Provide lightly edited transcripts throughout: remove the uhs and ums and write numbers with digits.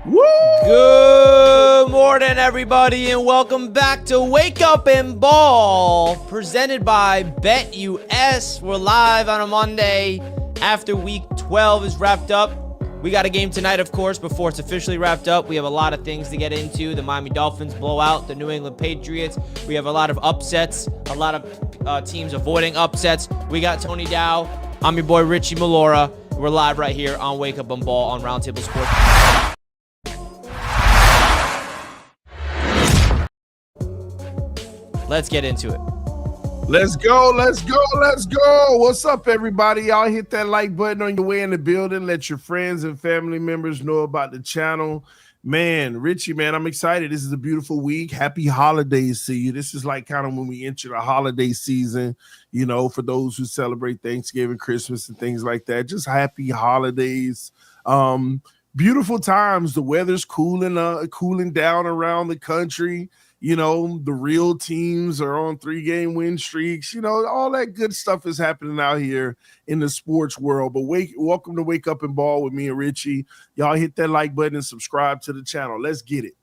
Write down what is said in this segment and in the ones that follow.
Woo! Good morning, everybody, and welcome back to Wake Up and Ball, presented by BetUS. We're live on a Monday after Week 12 is wrapped up. We got a game tonight, of course, before it's officially wrapped up. We have a lot of things to get into. The Miami Dolphins blow out the New England Patriots. We have a lot of upsets, a lot of teams avoiding upsets. We got Tony Dow. I'm your boy, Richie Malora. We're live right here on Wake Up and Ball on Roundtable Sports. Let's get into it. Let's go. What's up, everybody? Y'all hit that like button on your way in the building. Let your friends and family members know about the channel. Man, Richie, man, I'm excited. This is a beautiful week. Happy holidays to you. This is like kind of when we enter the holiday season, you know, for those who celebrate Thanksgiving, Christmas, and things like that. Just happy holidays. Beautiful times. The weather's cooling down around the country. You know, the real teams are on 3-game win streaks. You know, all that good stuff is happening out here in the sports world. But welcome to Wake Up and Ball with me and Richie. Y'all hit that like button and subscribe to the channel. Let's get it.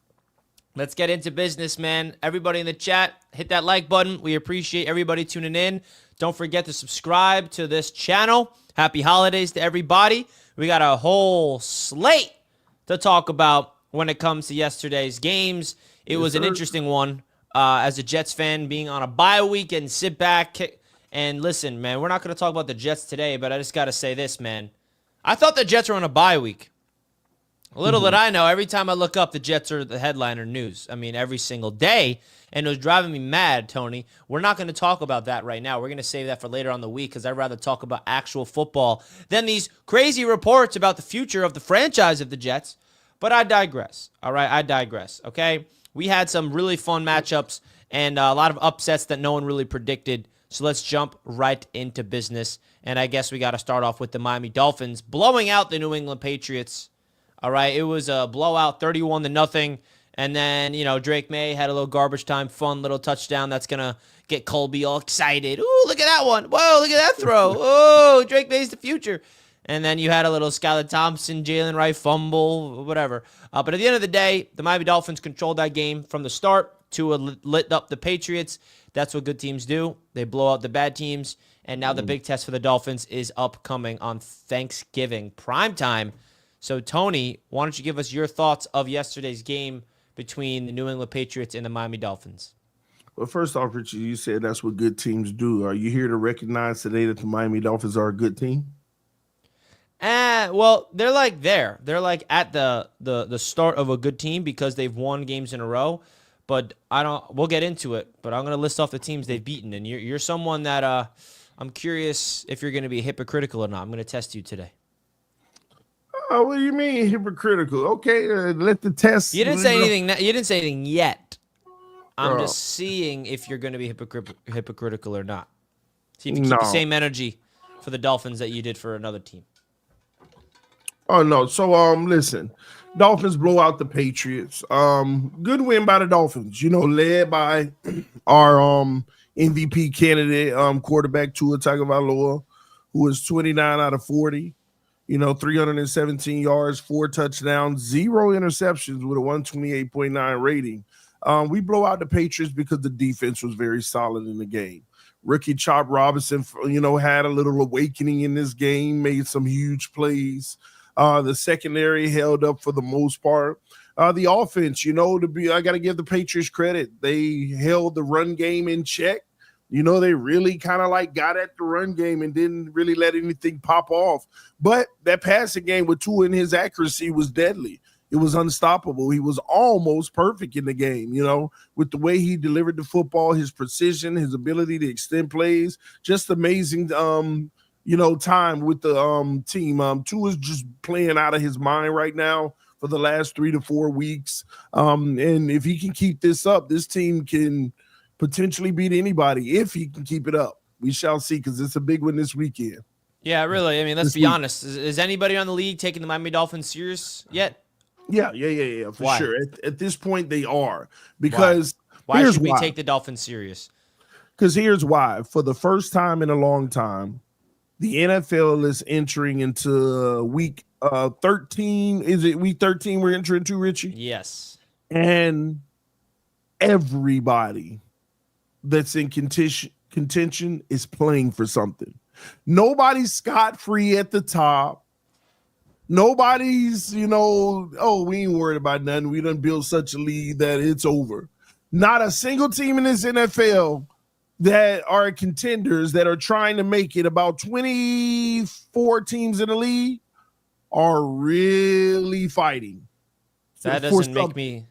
Let's get into business, man. Everybody in the chat, hit that like button. We appreciate everybody tuning in. Don't forget to subscribe to this channel. Happy holidays to everybody. We got a whole slate to talk about when it comes to yesterday's games. It was an interesting one as a Jets fan, being on a bye week and sit back and listen, man. We're not going to talk about the Jets today, but I just got to say this, man. I thought the Jets were on a bye week. Little did I know, every time I look up, the Jets are the headliner news. I mean, every single day, and it was driving me mad, Tony. We're not going to talk about that right now. We're going to save that for later on the week because I'd rather talk about actual football than these crazy reports about the future of the franchise of the Jets. But I digress, all right? I digress, okay? We had some really fun matchups and a lot of upsets that no one really predicted. So let's jump right into business. And I guess we got to start off with the Miami Dolphins blowing out the New England Patriots. All right, it was a blowout, 31-0. And then, you know, Drake May had a little garbage time, fun little touchdown that's going to get Colby all excited. Ooh, look at that one. Whoa, look at that throw. Oh, Drake May's the future. And then you had a little Skylar Thompson, Jalen Wright fumble, whatever. But at the end of the day, the Miami Dolphins controlled that game from the start to lit up the Patriots. That's what good teams do. They blow out the bad teams. And now the big test for the Dolphins is upcoming on Thanksgiving primetime. So, Tony, why don't you give us your thoughts of yesterday's game between the New England Patriots and the Miami Dolphins? Well, first off, Richie, you said that's what good teams do. Are you here to recognize today that the Miami Dolphins are a good team? Well, they're like there. They're like at the start of a good team because they've won games in a row. But we'll get into it. But I'm gonna list off the teams they've beaten, and you're someone that I'm curious if you're gonna be hypocritical or not. I'm gonna test you today. What do you mean hypocritical? Okay, let the test. You didn't say anything. You didn't say anything yet. I'm just seeing if you're gonna be hypocritical or not. See if you keep the same energy for the Dolphins that you did for another team. Oh no. So listen, Dolphins blow out the Patriots. Good win by the Dolphins, you know, led by our MVP candidate, quarterback Tua Tagovailoa, who was 29 out of 40, you know, 317 yards, 4 touchdowns, 0 interceptions with a 128.9 rating. We blow out the Patriots because the defense was very solid in the game. Rookie Chop Robinson, you know, had a little awakening in this game, made some huge plays. The secondary held up for the most part. The offense, you know, I got to give the Patriots credit. They held the run game in check. You know, they really kind of like got at the run game and didn't really let anything pop off. But that passing game with Tua and his accuracy was deadly. It was unstoppable. He was almost perfect in the game, you know, with the way he delivered the football, his precision, his ability to extend plays, just amazing you know, time with the team. Tua is just playing out of his mind right now for the last 3 to 4 weeks. And if he can keep this up, this team can potentially beat anybody if he can keep it up. We shall see, because it's a big one this weekend. Yeah, really. I mean, let's be honest. Is anybody on the league taking the Miami Dolphins serious yet? Yeah, for sure. At this point, they are. Because why should we take the Dolphins serious? Because here's why. For the first time in a long time, The NFL is entering into week 13. Is it week 13 we're entering into, Richie? Yes. And everybody that's in contention is playing for something. Nobody's scot-free at the top. Nobody's, oh, we ain't worried about nothing. We done built such a lead that it's over. Not a single team in this NFL that are contenders that are trying to make it. About 24 teams in the league are really fighting. That doesn't make me.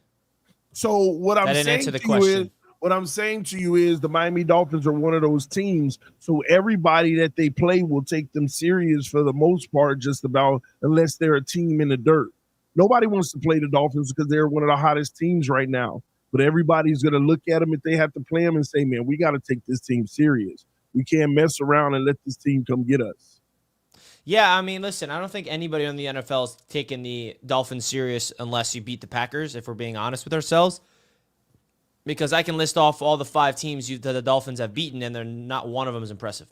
So what I'm saying to you is, what I'm saying to you is the Miami Dolphins are one of those teams. So everybody that they play will take them serious for the most part, just about, unless they're a team in the dirt. Nobody wants to play the Dolphins because they're one of the hottest teams right now. But everybody's going to look at them if they have to play them and say, man, we got to take this team serious. We can't mess around and let this team come get us. Yeah, I mean, listen, I don't think anybody on the NFL is taking the Dolphins serious unless you beat the Packers, if we're being honest with ourselves. Because I can list off all the 5 teams that the Dolphins have beaten, and they're not one of them is impressive.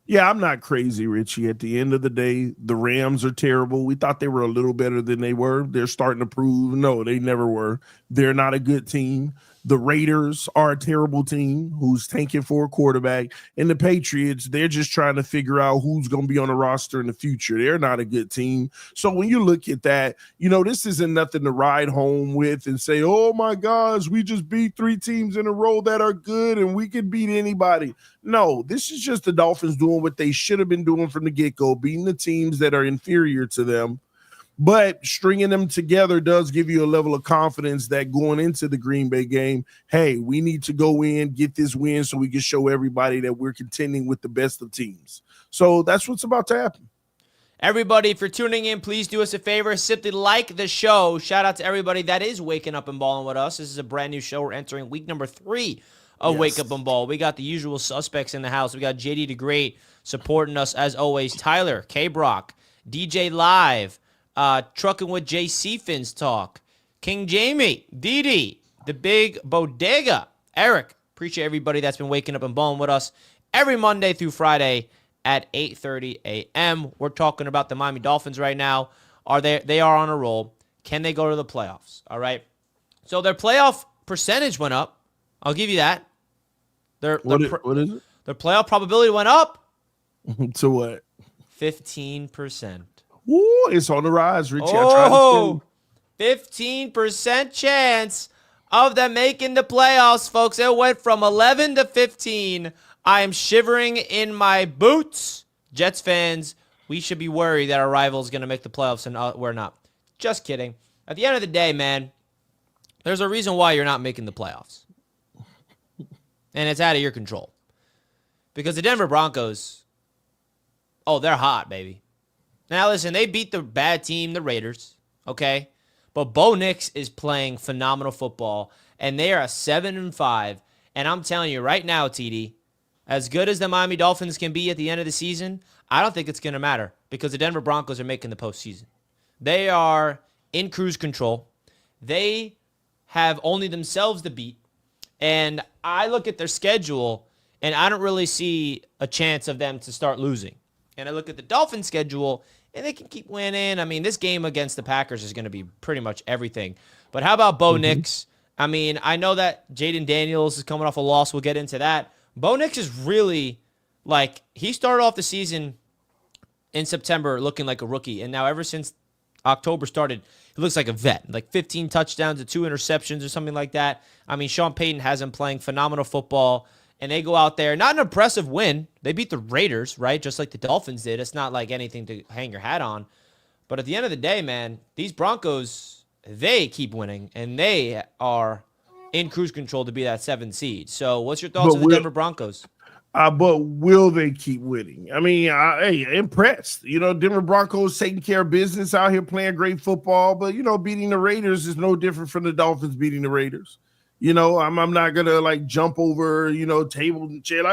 Yeah, I'm not crazy, Richie. At the end of the day, the Rams are terrible. We thought they were a little better than they were. They're starting to prove, no, they never were. They're not a good team. The Raiders are a terrible team who's tanking for a quarterback. And the Patriots, they're just trying to figure out who's going to be on the roster in the future. They're not a good team. So when you look at that, this isn't nothing to ride home with and say, oh, my gosh, we just beat 3 teams in a row that are good and we can beat anybody. No, this is just the Dolphins doing what they should have been doing from the get-go, beating the teams that are inferior to them. But stringing them together does give you a level of confidence that going into the Green Bay game, hey, we need to go in, get this win so we can show everybody that we're contending with the best of teams. So that's what's about to happen. Everybody, if you're tuning in, please do us a favor. Simply like the show. Shout out to everybody that is waking up and balling with us. This is a brand new show. We're entering week number 3 of Wake Up and Ball. We got the usual suspects in the house. We got JD the Great supporting us as always. Tyler, K-Brock, DJ Live, Trucking with JC Fins Talk, King Jamie, Didi, the Big Bodega, Eric. Appreciate everybody that's been waking up and balling with us every Monday through Friday at 8:30 a.m. We're talking about the Miami Dolphins right now. They are on a roll. Can they go to the playoffs? All right. So their playoff percentage went up. I'll give you that. What is it? Their playoff probability went up. To what? 15%. Ooh, it's on the rise, Richie. Oh, 15% chance of them making the playoffs, folks. It went from 11 to 15. I am shivering in my boots. Jets fans, we should be worried that our rival is going to make the playoffs and we're not. Just kidding. At the end of the day, man, there's a reason why you're not making the playoffs. And it's out of your control. Because the Denver Broncos, they're hot, baby. Now, listen, they beat the bad team, the Raiders, okay? But Bo Nix is playing phenomenal football, and they are a 7-5. And I'm telling you right now, TD, as good as the Miami Dolphins can be at the end of the season, I don't think it's going to matter because the Denver Broncos are making the postseason. They are in cruise control. They have only themselves to beat. And I look at their schedule, and I don't really see a chance of them to start losing. And I look at the Dolphins' schedule, and they can keep winning. I mean, this game against the Packers is going to be pretty much everything. But how about Bo Nix? I mean, I know that Jaden Daniels is coming off a loss. We'll get into that. Bo Nix is really, he started off the season in September looking like a rookie. And now ever since October started, he looks like a vet. 15 touchdowns and 2 interceptions or something like that. I mean, Sean Payton has him playing phenomenal football. And they go out there, not an impressive win. They beat the Raiders, right? Just like the Dolphins did. It's not like anything to hang your hat on. But at the end of the day, man, these Broncos, they keep winning. And they are in cruise control to be that 7th seed. So what's your thoughts on the Denver Broncos? But will they keep winning? I mean, impressed. Denver Broncos taking care of business out here playing great football. But, beating the Raiders is no different from the Dolphins beating the Raiders. I'm not going to jump over, tables and chair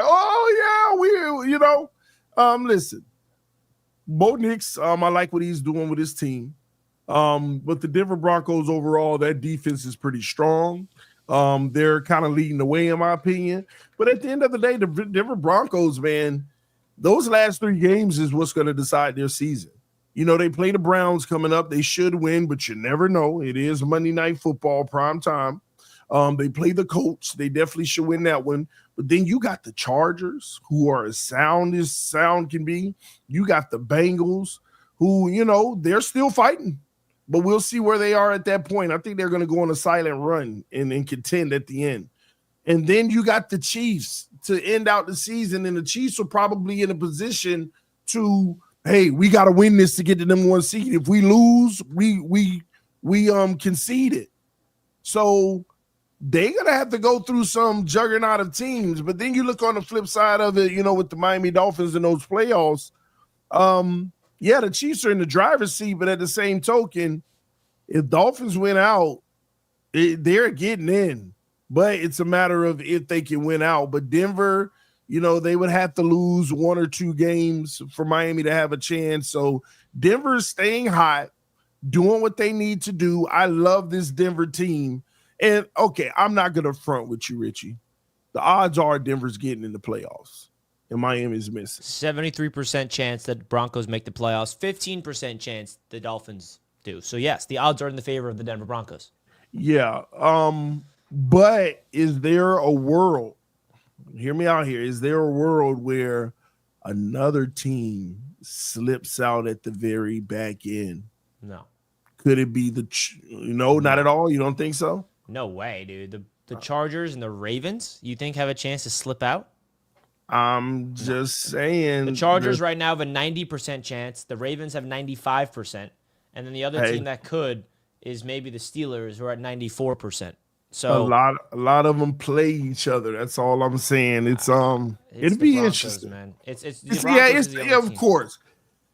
listen, Bo Nix, I like what he's doing with his team. But the Denver Broncos overall, that defense is pretty strong. They're kind of leading the way in my opinion. But at the end of the day, the Denver Broncos, man, those last 3 games is what's going to decide their season. You know, they play the Browns coming up. They should win, but you never know. It is Monday Night Football, prime time. They play the Colts. They definitely should win that one. But then you got the Chargers, who are as sound can be. You got the Bengals, who, you know, they're still fighting. But we'll see where they are at that point. I think they're going to go on a silent run and contend at the end. And then you got the Chiefs to end out the season, and the Chiefs are probably in a position to, hey, we got to win this to get the number 1 seed. If we lose, we concede it. So they're going to have to go through some juggernaut of teams. But then you look on the flip side of it, you know, with the Miami Dolphins in those playoffs. Yeah, the Chiefs are in the driver's seat, but at the same token, if Dolphins win out, they're getting in. But it's a matter of if they can win out. But Denver, you know, they would have to lose 1 or 2 games for Miami to have a chance. So Denver's staying hot, doing what they need to do. I love this Denver team. And, okay, I'm not going to front with you, Richie. The odds are Denver's getting in the playoffs, and Miami's missing. 73% chance that Broncos make the playoffs, 15% chance the Dolphins do. So, yes, the odds are in the favor of the Denver Broncos. Yeah. But is there a world, hear me out here, is there a world where another team slips out at the very back end? No. Could it be no, not at all? You don't think so? No way, dude. The Chargers and the Ravens, you think have a chance to slip out? I'm just saying. The Chargers right now have a 90% chance. The Ravens have 95%. And then the other team that could is maybe the Steelers, who are at 94%. So a lot of them play each other. That's all I'm saying. It'd be Broncos, interesting, man. It's of course.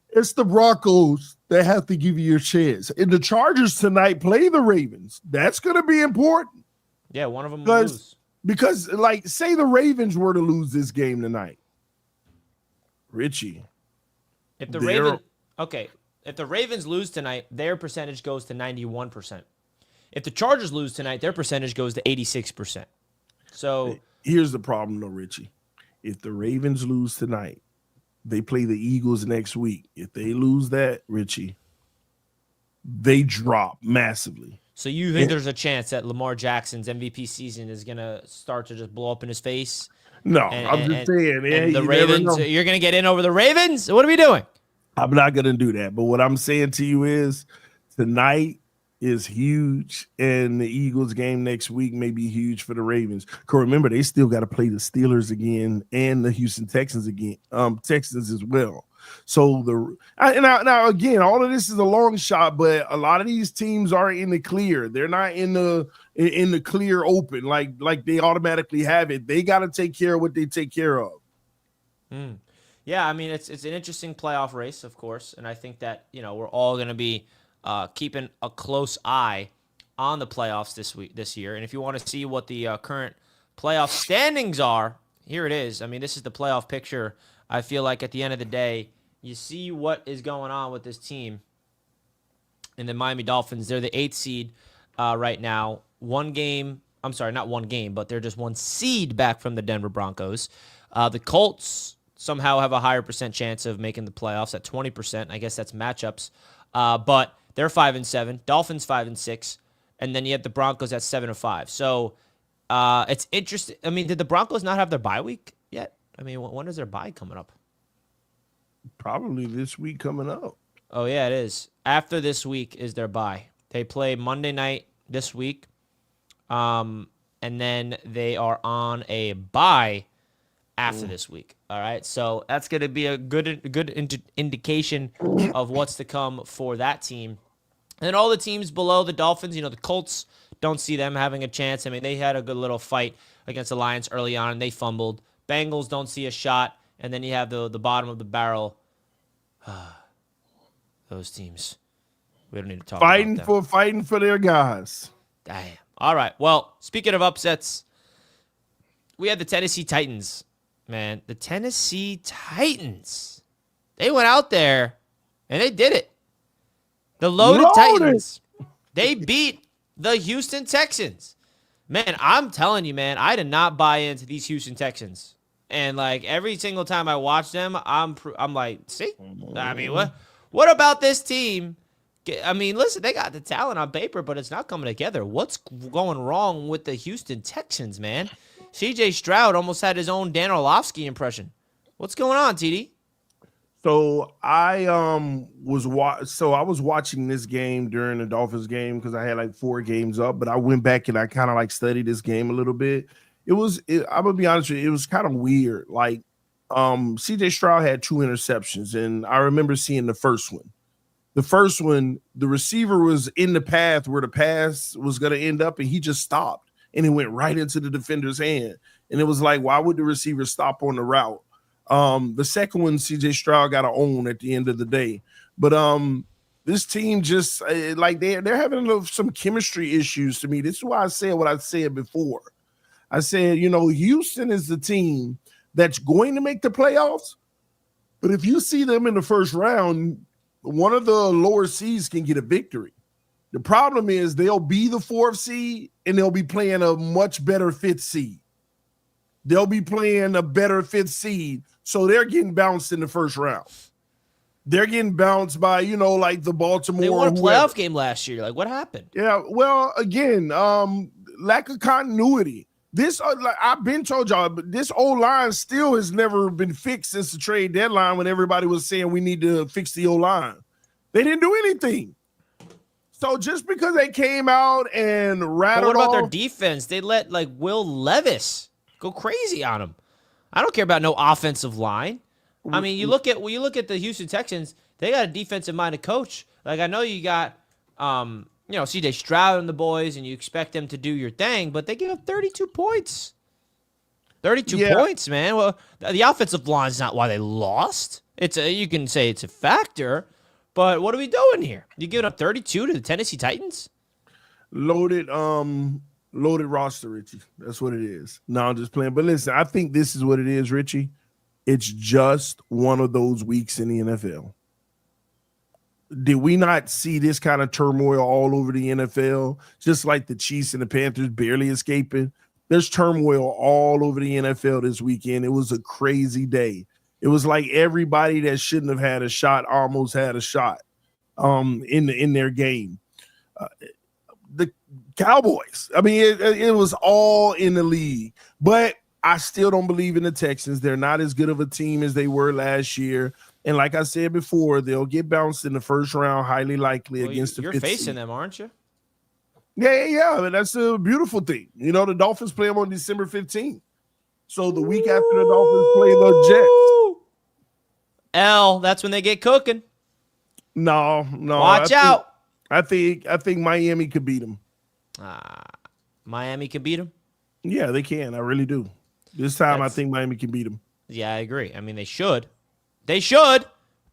It's the Broncos that have to give you your chance. And the Chargers tonight play the Ravens. That's going to be important. Yeah, one of them will lose. Because, like, say the Ravens were to lose this game tonight, Richie. If the Ravens lose tonight, their percentage goes to 91%. If the Chargers lose tonight, their percentage goes to 86%. So here's the problem, though, Richie. If the Ravens lose tonight, they play the Eagles next week. If they lose that, Richie, they drop massively. So you think there's a chance that Lamar Jackson's MVP season is going to start to just blow up in his face? No, I'm just saying. And the Ravens, you're going to get in over the Ravens? What are we doing? I'm not going to do that. But what I'm saying to you is tonight is huge, and the Eagles game next week may be huge for the Ravens. Because remember, they still got to play the Steelers again and the Houston Texans again, Texans as well. So now again, all of this is a long shot, but a lot of these teams are in the clear. They're not in the clear open like they automatically have it. They got to take care of what they take care of. Yeah, I mean it's an interesting playoff race, of course, and I think that we're all going to be keeping a close eye on the playoffs this year. And if you want to see what the current playoff standings are, here it is. I mean, this is the playoff picture. I feel like at the end of the day, you see what is going on with this team. And the Miami Dolphins, they're the 8th seed right now. Not one game, but they're just 1 seed back from the Denver Broncos. The Colts somehow have a higher percent chance of making the playoffs at 20%. I guess that's matchups. But they're 5-7. Dolphins 5-6. And then you have the Broncos at 7-5. So it's interesting. I mean, did the Broncos not have their bye week yet? I mean, when is their bye coming up? Probably this week coming up. Oh, yeah, it is. After this week is their bye. They play Monday night this week. And then they are on a bye after this week. All right. So that's going to be a good indication of what's to come for that team. And then all the teams below the Dolphins, the Colts, don't see them having a chance. I mean, they had a good little fight against the Lions early on, and they fumbled. Bengals don't see a shot. And then you have the bottom of the barrel. Those teams. We don't need to talk about them. Fighting for their guys. Damn. All right. Well, speaking of upsets, we had the Tennessee Titans. Man, the Tennessee Titans. They went out there, and they did it. The loaded Titans. They beat the Houston Texans. Man, I'm telling you, man, I did not buy into these Houston Texans. And like every single time I watch them, I'm like, see, I mean, what about this team? I mean, listen, they got the talent on paper, but it's not coming together. What's going wrong with the Houston Texans, man? C.J. Stroud almost had his own Dan Orlovsky impression. What's going on, TD? So I was watching this game during the Dolphins game because I had like 4 games up, but I went back and I kind of like studied this game a little bit. I'm gonna be honest with you, it was kind of weird. Like CJ Stroud had 2 interceptions, and I remember seeing the first one. The first one, the receiver was in the path where the pass was gonna end up, and he just stopped and it went right into the defender's hand. And it was like, why would the receiver stop on the route? The second one, CJ Stroud got to own at the end of the day. But this team just like they're having some chemistry issues to me. This is why I said what I said before. I said, Houston is the team that's going to make the playoffs. But if you see them in the first round, one of the lower seeds can get a victory. The problem is they'll be the 4th seed and they'll be playing a much better 5th seed. They'll be playing a better 5th seed. So they're getting bounced in the first round. They're getting bounced by, like the Baltimore. They won a playoff game last year. Like, what happened? Yeah, well, again, lack of continuity. This, I've been told y'all, but this O-line still has never been fixed since the trade deadline when everybody was saying we need to fix the O-line. They didn't do anything. So just because they came out and rattled But what about their defense? They let, like, Will Levis go crazy on them. I don't care about no offensive line. I mean, you look at the Houston Texans, they got a defensive-minded coach. Like, I know you got, C.J. Stroud and the boys, and you expect them to do your thing, but they give up 32 points. 32 points, man. Well, the offensive line is not why they lost. You can say it's a factor, but what are we doing here? You giving up 32 to the Tennessee Titans? Loaded roster, Richie. That's what it is. No, I'm just playing. But listen, I think this is what it is, Richie. It's just one of those weeks in the NFL. Did we not see this kind of turmoil all over the NFL? Just like the Chiefs and the Panthers barely escaping. There's turmoil all over the NFL this weekend. It was a crazy day. It was like everybody that shouldn't have had a shot almost had a shot in their game. The Cowboys. I mean, it was all in the league. But I still don't believe in the Texans. They're not as good of a team as they were last year. And like I said before, they'll get bounced in the first round, highly likely against the 5th You're facing them, aren't you? Yeah. I mean, that's a beautiful thing. The Dolphins play them on December 15th. So the week after the Dolphins play the Jets. That's when they get cooking. No. Watch out. I think Miami could beat them. Miami can beat them? Yeah, they can. I really do. This time, I think Miami can beat them. Yeah, I agree. I mean, they should. They should,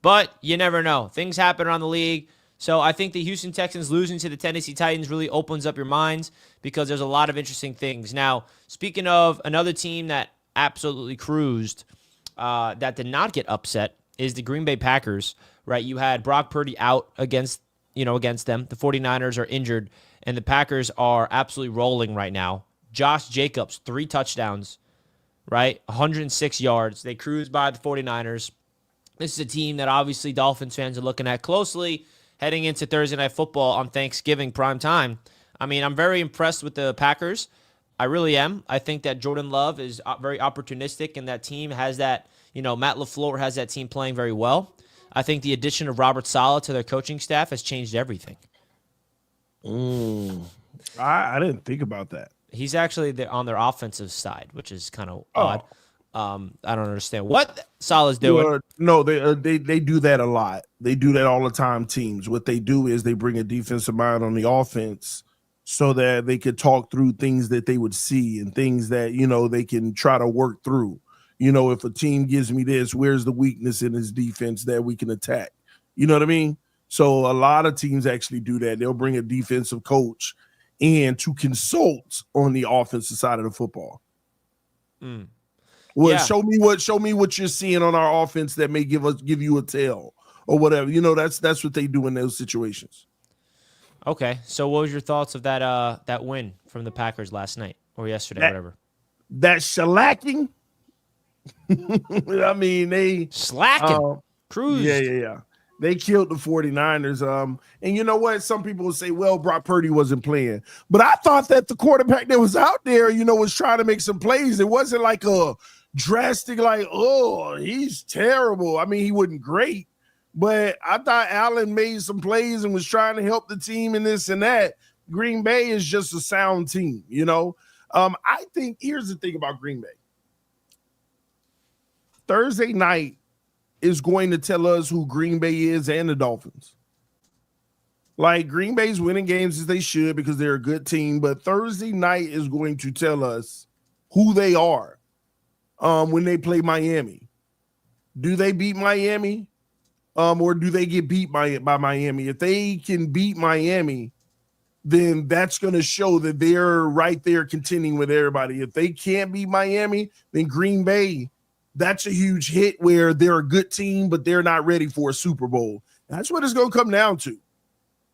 but you never know. Things happen around the league. So I think the Houston Texans losing to the Tennessee Titans really opens up your minds because there's a lot of interesting things. Now, speaking of another team that absolutely cruised, that did not get upset, is the Green Bay Packers, right? You had Brock Purdy out against them. The 49ers are injured, and the Packers are absolutely rolling right now. Josh Jacobs, 3 touchdowns, right? 106 yards. They cruised by the 49ers. This is a team that obviously Dolphins fans are looking at closely heading into Thursday Night Football on Thanksgiving prime time. I mean, I'm very impressed with the Packers. I really am. I think that Jordan Love is very opportunistic, and that team has that, Matt LaFleur has that team playing very well. I think the addition of Robert Saleh to their coaching staff has changed everything. I didn't think about that. He's actually on their offensive side, which is kind of odd. I don't understand what Saleh's doing. No, they do that a lot. They do that all the time. Teams, what they do is they bring a defensive mind on the offense so that they could talk through things that they would see and things that they can try to work through. If a team gives me this, where's the weakness in his defense that we can attack? You know what I mean? So a lot of teams actually do that. They'll bring a defensive coach in to consult on the offensive side of the football. Well, show me what you're seeing on our offense that may give you a tell or whatever. That's what they do in those situations. Okay, so what was your thoughts of that win from the Packers last night or yesterday, whatever? That shellacking. I mean, they Slacking. um yeah, Cruised. yeah, yeah. They killed the 49ers. And you know what? Some people will say, well, Brock Purdy wasn't playing. But I thought that the quarterback that was out there, was trying to make some plays. It wasn't like a drastic, like, oh, he's terrible. I mean, he wasn't great. But I thought Allen made some plays and was trying to help the team and this and that. Green Bay is just a sound team. I think here's the thing about Green Bay. Thursday night is going to tell us who Green Bay is and the Dolphins. Like, Green Bay's winning games as they should because they're a good team, but Thursday night is going to tell us who they are when they play Miami. Do they beat Miami or do they get beat by Miami? If they can beat Miami, then that's going to show that they're right there contending with everybody. If they can't beat Miami, then Green Bay, that's a huge hit where they're a good team, but they're not ready for a Super Bowl. That's what it's going to come down to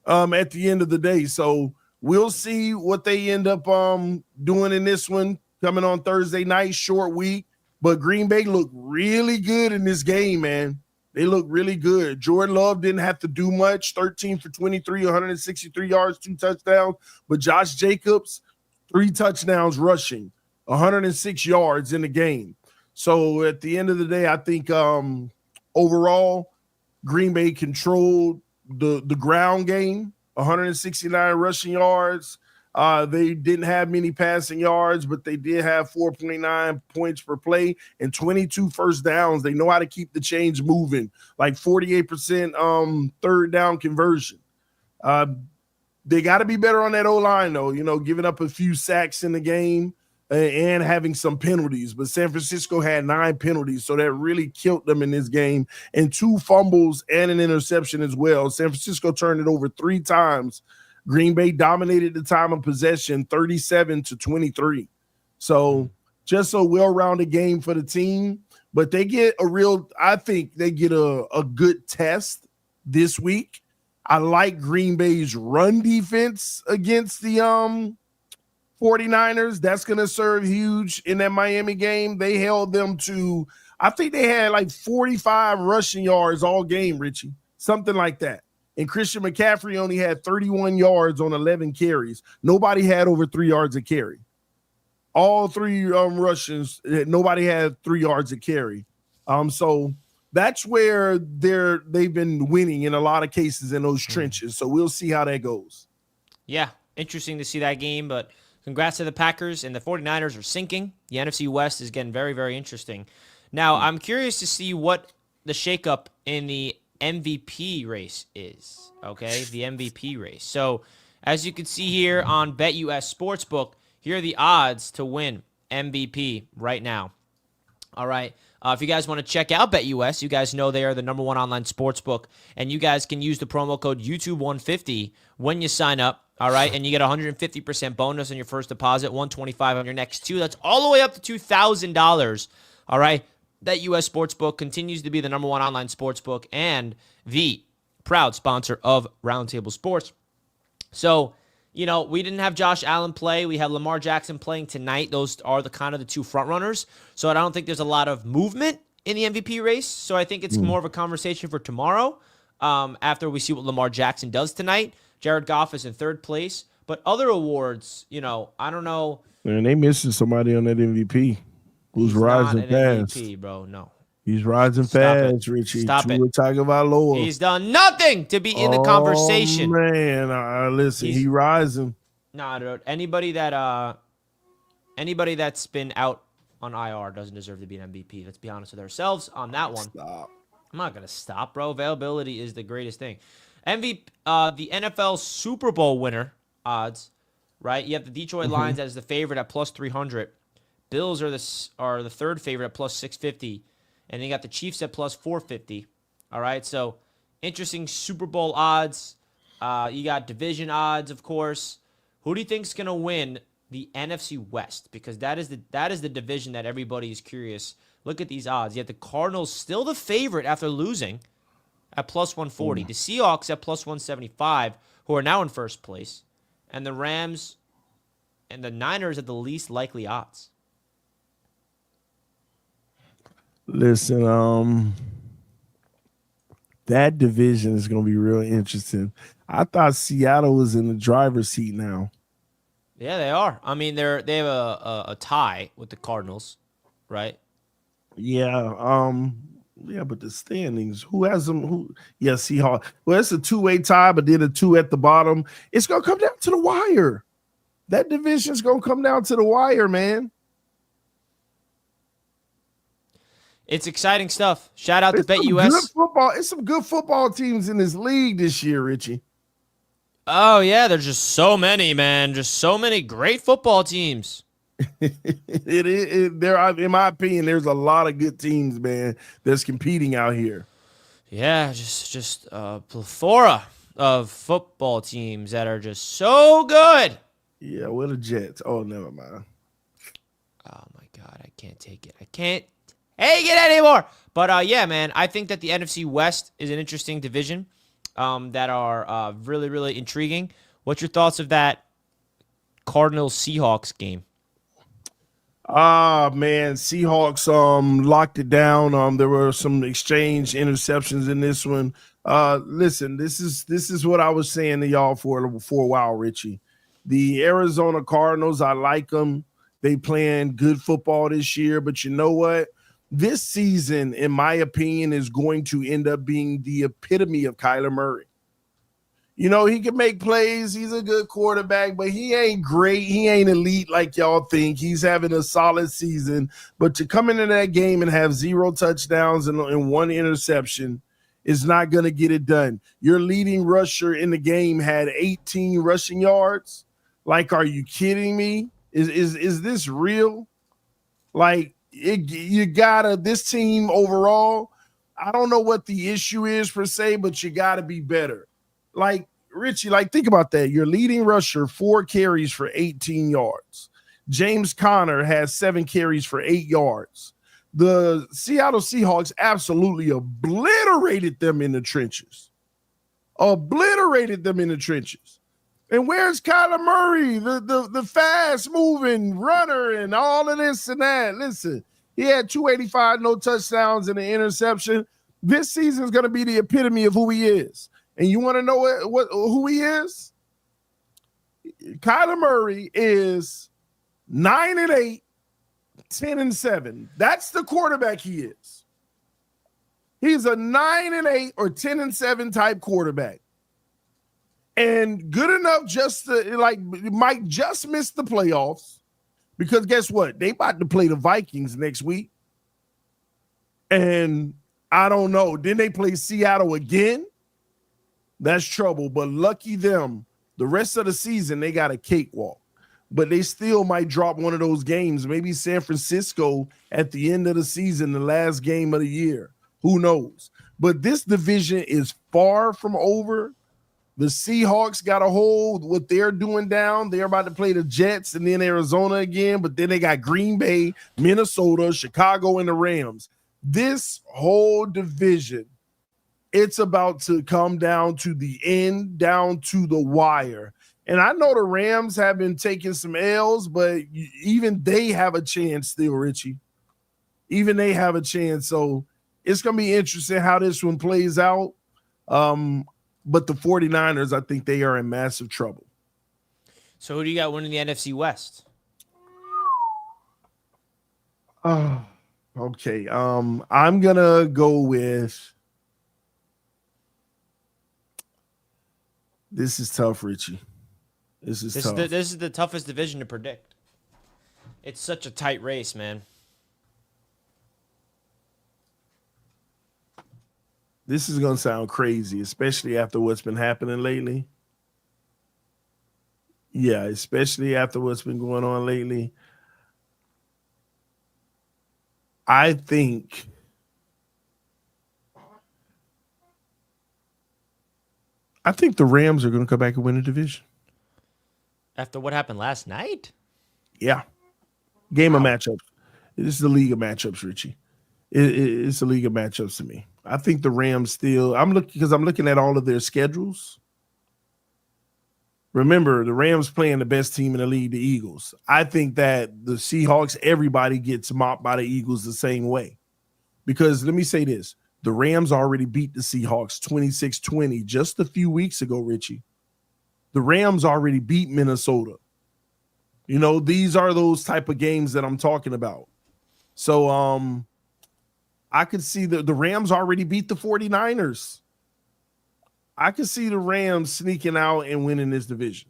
at the end of the day. So we'll see what they end up doing in this one coming on Thursday night, short week. But Green Bay looked really good in this game, man. They look really good. Jordan Love didn't have to do much, 13 for 23, 163 yards, 2 touchdowns. But Josh Jacobs, 3 touchdowns rushing, 106 yards in the game. So at the end of the day, I think overall, Green Bay controlled the ground game, 169 rushing yards. They didn't have many passing yards, but they did have 4.9 points per play and 22 first downs. They know how to keep the chains moving, like 48% third down conversion. They got to be better on that O-line, though, giving up a few sacks in the game and having some penalties. But San Francisco had 9 penalties, so that really killed them in this game, and 2 fumbles and an interception as well. San Francisco turned it over 3 times. Green Bay dominated the time of possession 37-23. So just a well-rounded game for the team. But they get I think they get a good test this week. I like Green Bay's run defense against the 49ers. That's going to serve huge in that Miami game. They held them to, I think they had like 45 rushing yards all game, Richie. Something like that. And Christian McCaffrey only had 31 yards on 11 carries. Nobody had over 3 yards a carry. All 3 rushes, nobody had 3 yards a carry. So that's where they've been winning in a lot of cases in those trenches. So we'll see how that goes. Yeah, interesting to see that game, but congrats to the Packers, and the 49ers are sinking. The NFC West is getting very, very interesting. Now, I'm curious to see what the shakeup in the MVP race is, okay? The MVP race. So, as you can see here on BetUS Sportsbook, here are the odds to win MVP right now. All right. If you guys want to check out BetUS, you guys know they are the #1 online sportsbook, and you guys can use the promo code YouTube150 when you sign up. All right, and you get 150% bonus on your first deposit, $125 on your next 2. That's all the way up to $2,000. All right, that U.S. Sportsbook continues to be the #1 online sportsbook and the proud sponsor of Roundtable Sports. So, we didn't have Josh Allen play. We have Lamar Jackson playing tonight. Those are the 2 front runners. So I don't think there's a lot of movement in the MVP race. So I think it's more of a conversation for tomorrow after we see what Lamar Jackson does tonight. Jared Goff is in 3rd place. But other awards, I don't know. Man, they missing somebody on that MVP who's rising fast. MVP, bro. No. He's rising fast, Richie. Stop it. He's done nothing to be in the conversation. Man, listen, he's rising. Nah, dude. Anybody that's been out on IR doesn't deserve to be an MVP. Let's be honest with ourselves on that one. Stop. I'm not gonna stop, bro. Availability is the greatest thing. MVP, the NFL Super Bowl winner odds, right? You have the Detroit Lions as the favorite at +300. Bills are the 3rd favorite at +650. And then you got the Chiefs at +450. All right, so interesting Super Bowl odds. You got division odds, of course. Who do you think's gonna win the NFC West? Because that is the division that everybody is curious. Look at these odds. You have the Cardinals still the favorite after losing at +140. The Seahawks at +175, who are now in 1st place, and the Rams and the Niners at the least likely odds. Listen, that division is going to be real interesting. I thought Seattle was in the driver's seat now. Yeah, they are. I mean, they have a tie with the Cardinals, right? Yeah, yeah, but the standings, who has them? Who? Yeah, Seahawks. Well, it's a two-way tie, but then a two at the bottom. It's gonna come down to the wire. That division's gonna come down to the wire, man. It's exciting stuff. Shout out to It's some good BetUS. football. It's some good football teams in this league this year, Richie. Oh yeah, there's just so many, man. Just so many great football teams. There, in my opinion, there's a lot of good teams, man, that's competing out here. Yeah, just a plethora of football teams that are just so good. Yeah, what the Jets? Oh, never mind. Oh my God, I can't take it. I can't take it anymore. But yeah, man, I think that the NFC West is an interesting division that are really, really intriguing. What's your thoughts of that Cardinals Seahawks game? Ah man, Seahawks locked it down. There were some exchange interceptions in this one. Listen, this is what I was saying to y'all for a while, Richie. The Arizona Cardinals, I like them. They playing good football this year, but you know what? This season, in my opinion, is going to end up being the epitome of Kyler Murray. You know, he can make plays. He's a good quarterback, but he ain't great. He ain't elite like y'all think. He's having a solid season. But to come into that game and have 0 touchdowns and 1 interception is not going to get it done. Your leading rusher in the game had 18 rushing yards. Like, are you kidding me? Is this real? Like, you gotta, this team overall, I don't know what the issue is per se, but you gotta be better. Like, Richie, like, think about that. Your leading rusher, 4 carries for 18 yards. James Conner has 7 carries for 8 yards. The Seattle Seahawks absolutely obliterated them in the trenches. Obliterated them in the trenches. And where's Kyler Murray, the fast-moving runner and all of this and that? Listen, he had 285, no touchdowns, and an interception. This season is going to be the epitome of who he is. And you want to know who he is? Kyler Murray is 9-8, 10-7. That's the quarterback he is. He's a 9-8 or 10-7 type quarterback. And good enough just to, like, might just miss the playoffs, because guess what? They about to play the Vikings next week. And I don't know. Then they play Seattle again. That's trouble. But lucky them, the rest of the season, they got a cakewalk. But they still might drop one of those games. Maybe San Francisco at the end of the season, the last game of the year. Who knows? But this division is far from over. The Seahawks got a hold what they're doing down. They're about to play the Jets and then Arizona again, but then they got Green Bay, Minnesota, Chicago, and the Rams. This whole division, it's about to come down to the end, down to the wire. And I know the Rams have been taking some L's, but even they have a chance still, Richie. Even they have a chance. So it's going to be interesting how this one plays out. But the 49ers, I think they are in massive trouble. So who do you got winning the NFC West? Okay. I'm gonna go with. This is tough, Richie. This is tough. This is the toughest division to predict. It's such a tight race, man. This is going to sound crazy, especially after what's been happening lately. Yeah, especially after what's been going on lately. I think the Rams are going to come back and win the division. After what happened last night? Yeah. Game of matchups. This is the league of matchups, Richie. It's a league of matchups to me. I think the Rams still. I'm looking at all of their schedules. Remember, the Rams playing the best team in the league, the Eagles. I think that the Seahawks, everybody gets mopped by the Eagles the same way, Because let me say this. The Rams already beat the Seahawks 26-20 just a few weeks ago, Richie. The Rams already beat Minnesota. These are those type of games that I'm talking about. So I could see the Rams already beat the 49ers. I could see the Rams sneaking out and winning this division.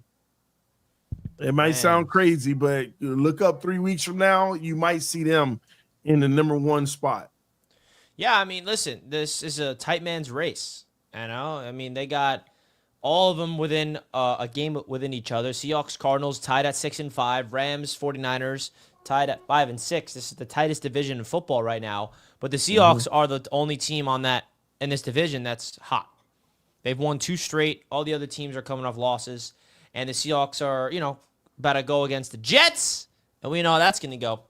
It might sound crazy, but look up 3 weeks from now, you might see them in the number 1 spot. Yeah, I mean, listen, this is a tight man's race. They got all of them within a game within each other. Seahawks, Cardinals tied at 6-5. Rams, 49ers tied at 5-6. This is the tightest division in football right now. But the Seahawks are the only team in this division that's hot. They've won 2 straight. All the other teams are coming off losses. And the Seahawks are, about to go against the Jets. And we know how that's going to go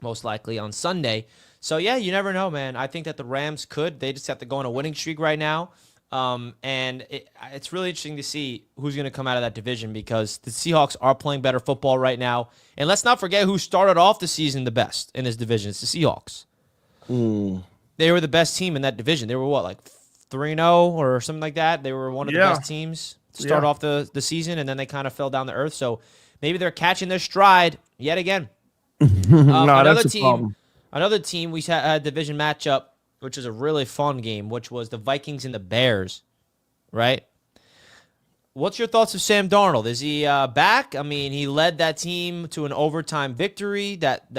most likely on Sunday. So, yeah, you never know, man. I think that the Rams could. They just have to go on a winning streak right now. And it's really interesting to see who's going to come out of that division because the Seahawks are playing better football right now. And let's not forget who started off the season the best in this division. It's the Seahawks. They were the best team in that division. They were, 3-0 or something like that? They were one of the best teams to start off the season, and then they kind of fell down to earth. So maybe they're catching their stride yet again. Another team, we had a division matchup, which is a really fun game, which was the Vikings and the Bears, right? What's your thoughts of Sam Darnold? Is he back? I mean, he led that team to an overtime victory. That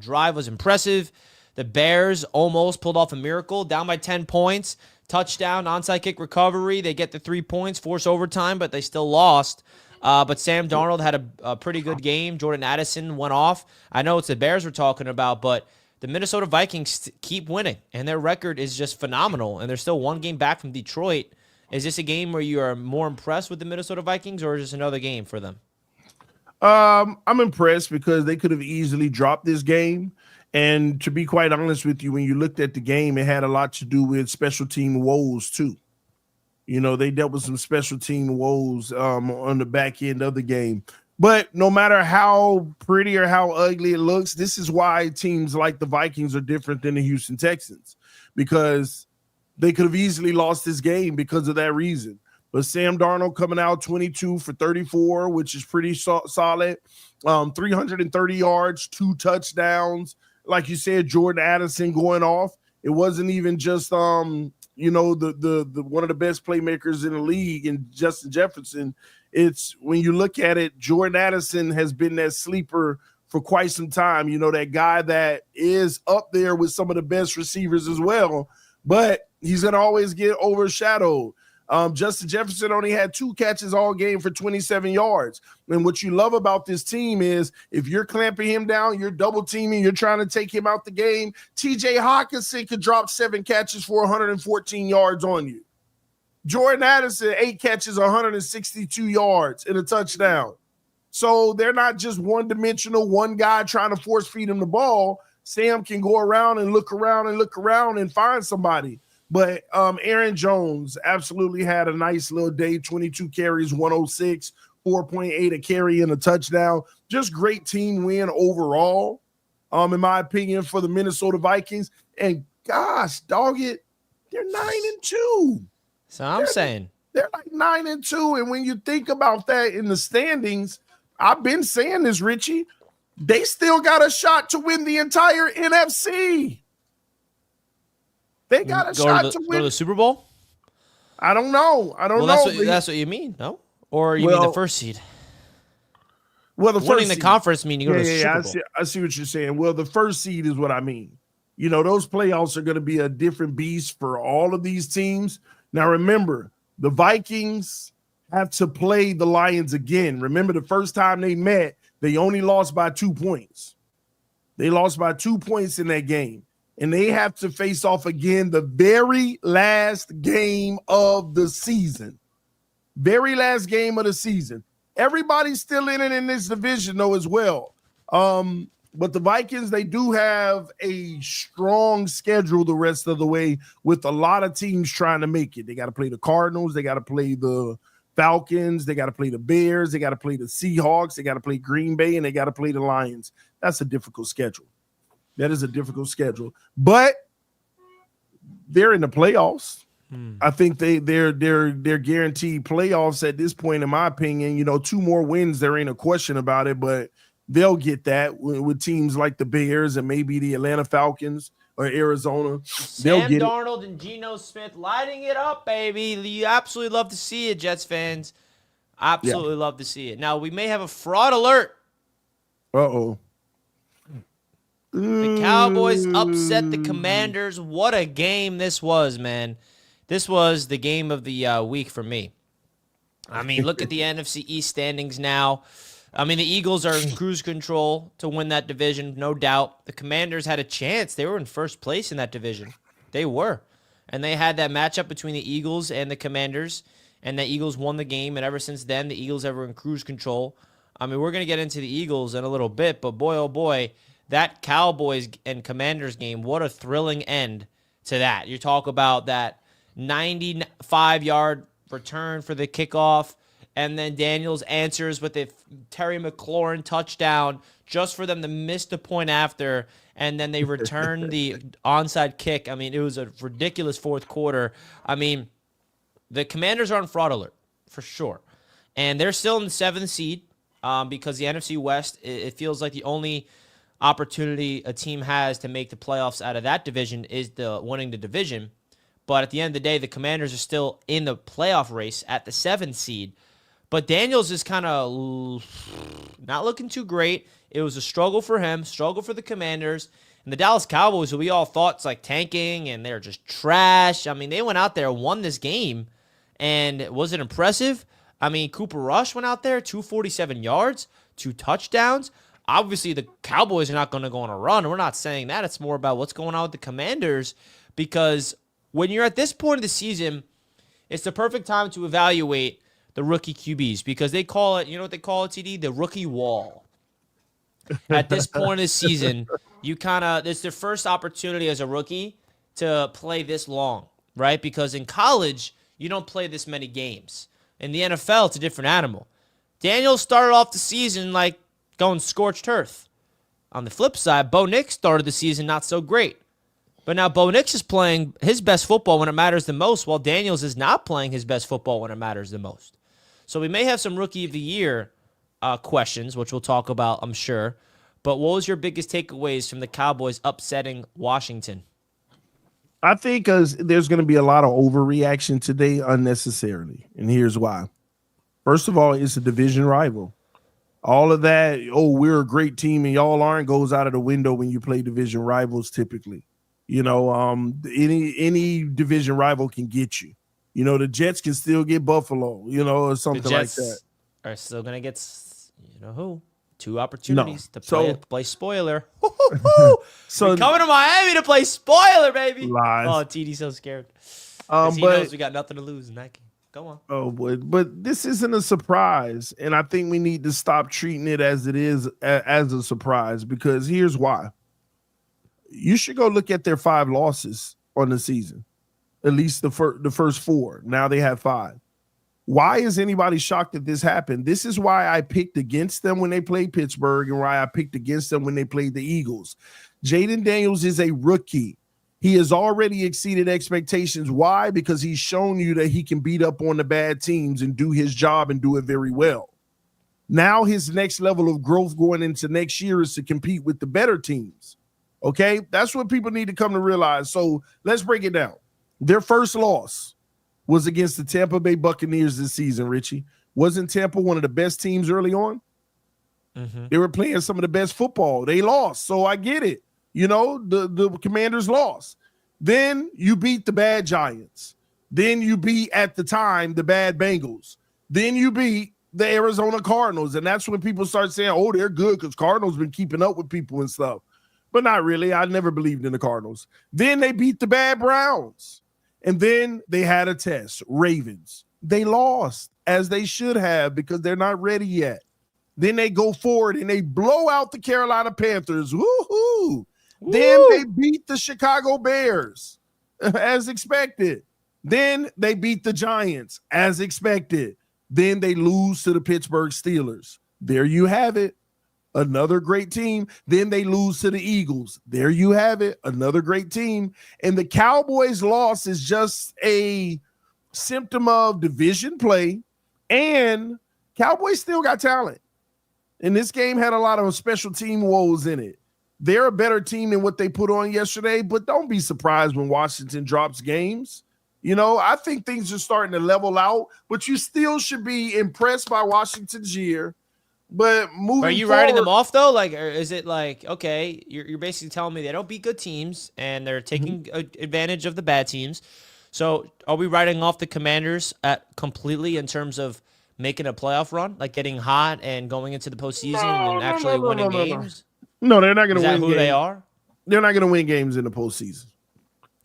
drive was impressive. The Bears almost pulled off a miracle, down by 10 points. Touchdown, onside kick recovery. They get the 3 points, force overtime, but they still lost. But Sam Darnold had a pretty good game. Jordan Addison went off. I know it's the Bears we're talking about, but the Minnesota Vikings keep winning, and their record is just phenomenal, and they're still 1 game back from Detroit. Is this a game where you are more impressed with the Minnesota Vikings, or is this another game for them? I'm impressed because they could have easily dropped this game. And to be quite honest with you, when you looked at the game, it had a lot to do with special team woes too. They dealt with some special team woes on the back end of the game. But no matter how pretty or how ugly it looks, this is why teams like the Vikings are different than the Houston Texans, because they could have easily lost this game because of that reason. But Sam Darnold coming out 22 for 34, which is pretty solid. 330 yards, 2 touchdowns. Like you said, Jordan Addison going off. It wasn't even just the one of the best playmakers in the league and Justin Jefferson. It's when you look at it, Jordan Addison has been that sleeper for quite some time. That guy that is up there with some of the best receivers as well, but he's going to always get overshadowed. Justin Jefferson only had 2 catches all game for 27 yards. And what you love about this team is if you're clamping him down, you're double teaming, you're trying to take him out the game, TJ Hawkinson could drop 7 catches for 114 yards on you. Jordan Addison, 8 catches, 162 yards and a touchdown. So they're not just one-dimensional, one guy trying to force feed him the ball. Sam can go around and look around and find somebody. But Aaron Jones absolutely had a nice little day, 22 carries, 106, 4.8 a carry and a touchdown. Just great team win overall, in my opinion, for the Minnesota Vikings. And gosh, dog it, they're 9-2. So I'm saying. They're like 9-2. And when you think about that in the standings, I've been saying this, Richie, they still got a shot to win the entire NFC. They got a shot to win the Super Bowl. I don't know. That's what you mean, no? Or you mean the first seed? Well, the winning first the conference mean you go to the Super Bowl. I see what you're saying. Well, the first seed is what I mean. Those playoffs are going to be a different beast for all of these teams. Now, remember, the Vikings have to play the Lions again. Remember, the first time they met, they only lost by 2 points. They lost by 2 points in that game. And they have to face off again the very last game of the season. Very last game of the season. Everybody's still in it in this division, though, as well. But the Vikings, they do have a strong schedule the rest of the way with a lot of teams trying to make it. They got to play the Cardinals. They got to play the Falcons. They got to play the Bears. They got to play the Seahawks. They got to play Green Bay, and they got to play the Lions. That's a difficult schedule. That is a difficult schedule. But They're in the playoffs. I think they're guaranteed playoffs at this point, in my opinion. 2 more wins, there ain't a question about it, but they'll get that with teams like the Bears and maybe the Atlanta Falcons or Arizona. They'll Sam get Darnold and Geno Smith lighting it up, baby. You absolutely love to see it, Jets fans. Absolutely love to see it. Now, we may have a fraud alert. Uh-oh. The Cowboys upset the Commanders. What a game this was, man. This was the game of the week for me. I mean, look at the NFC East standings now. I mean, the Eagles are in cruise control to win that division, no doubt. The Commanders had a chance. They were in first place in that division. They were. And they had that matchup between the Eagles and the Commanders, and the Eagles won the game, and ever since then, the Eagles are in cruise control. I mean, we're going to get into the Eagles in a little bit, but boy, oh boy, that Cowboys and Commanders game, what a thrilling end to that. You talk about that 95-yard return for the kickoff, and then Daniels answers with a Terry McLaurin touchdown just for them to miss the point after, and then they return the onside kick. I mean, it was a ridiculous fourth quarter. I mean, the Commanders are on fraud alert, for sure. And they're still in the 7th seed because the NFC West, it feels like the only opportunity a team has to make the playoffs out of that division is winning the division. But at the end of the day, the Commanders are still in the playoff race at the 7th seed. But Daniels is kind of not looking too great. It was a struggle for him, struggle for the Commanders. And the Dallas Cowboys, who we all thought it's like tanking and they're just trash. I mean, they went out there and won this game. And was it impressive? I mean, Cooper Rush went out there, 247 yards, 2 touchdowns. Obviously, the Cowboys are not going to go on a run. We're not saying that. It's more about what's going on with the Commanders, because when you're at this point of the season, it's the perfect time to evaluate the rookie QBs, because they call it, you know what they call it, TD? The rookie wall. At this point of the season, it's their first opportunity as a rookie to play this long, right? Because in college, you don't play this many games. In the NFL, it's a different animal. Daniels started off the season like going scorched earth. On the flip side, Bo Nix started the season not so great. But now Bo Nix is playing his best football when it matters the most, while Daniels is not playing his best football when it matters the most. So we may have some Rookie of the Year questions, which we'll talk about, I'm sure. But what was your biggest takeaways from the Cowboys upsetting Washington? I think there's going to be a lot of overreaction today unnecessarily. And here's why. First of all, it's a division rival. All of that, we're a great team and y'all aren't, goes out of the window when you play division rivals typically. Any division rival can get you. The Jets can still get Buffalo, or something like that. Are still going to get, who? 2 opportunities to play spoiler. So we're coming to Miami to play spoiler, baby. Lies. Oh, TD's so scared. He knows we got nothing to lose in that game. Go on. Oh, boy. But this isn't a surprise. And I think we need to stop treating it as it is as a surprise, because here's why. You should go look at their 5 losses on the season, at least the first 4. Now they have 5. Why is anybody shocked that this happened? This is why I picked against them when they played Pittsburgh and why I picked against them when they played the Eagles. Jaden Daniels is a rookie. He has already exceeded expectations. Why? Because he's shown you that he can beat up on the bad teams and do his job and do it very well. Now his next level of growth going into next year is to compete with the better teams. Okay? That's what people need to come to realize. So let's break it down. Their first loss was against the Tampa Bay Buccaneers this season, Richie. Wasn't Tampa one of the best teams early on? Mm-hmm. They were playing some of the best football. They lost, so I get it. The Commanders lost. Then you beat the bad Giants. Then you beat, at the time, the bad Bengals. Then you beat the Arizona Cardinals, and that's when people start saying, they're good because Cardinals been keeping up with people and stuff. But not really. I never believed in the Cardinals. Then they beat the bad Browns. And then they had a test, Ravens. They lost, as they should have, because they're not ready yet. Then they go forward and they blow out the Carolina Panthers. Woohoo! Then they beat the Chicago Bears, as expected. Then they beat the Giants, as expected. Then they lose to the Pittsburgh Steelers. There you have it. another great team. Then they lose to the Eagles. There you have it, another great team. And the Cowboys' loss is just a symptom of division play, and Cowboys still got talent. And this game had a lot of special team woes in it. They're a better team than what they put on yesterday, but don't be surprised when Washington drops games. I think things are starting to level out, but you still should be impressed by Washington's year. But moving Are you forward, writing them off though? Like, or is it like, okay, you're basically telling me they don't beat good teams and they're taking advantage of the bad teams. So are we writing off the Commanders completely in terms of making a playoff run, like getting hot and going into the postseason and actually winning games? No, they're not going to win. Is that who they are? They're not going to win games in the postseason.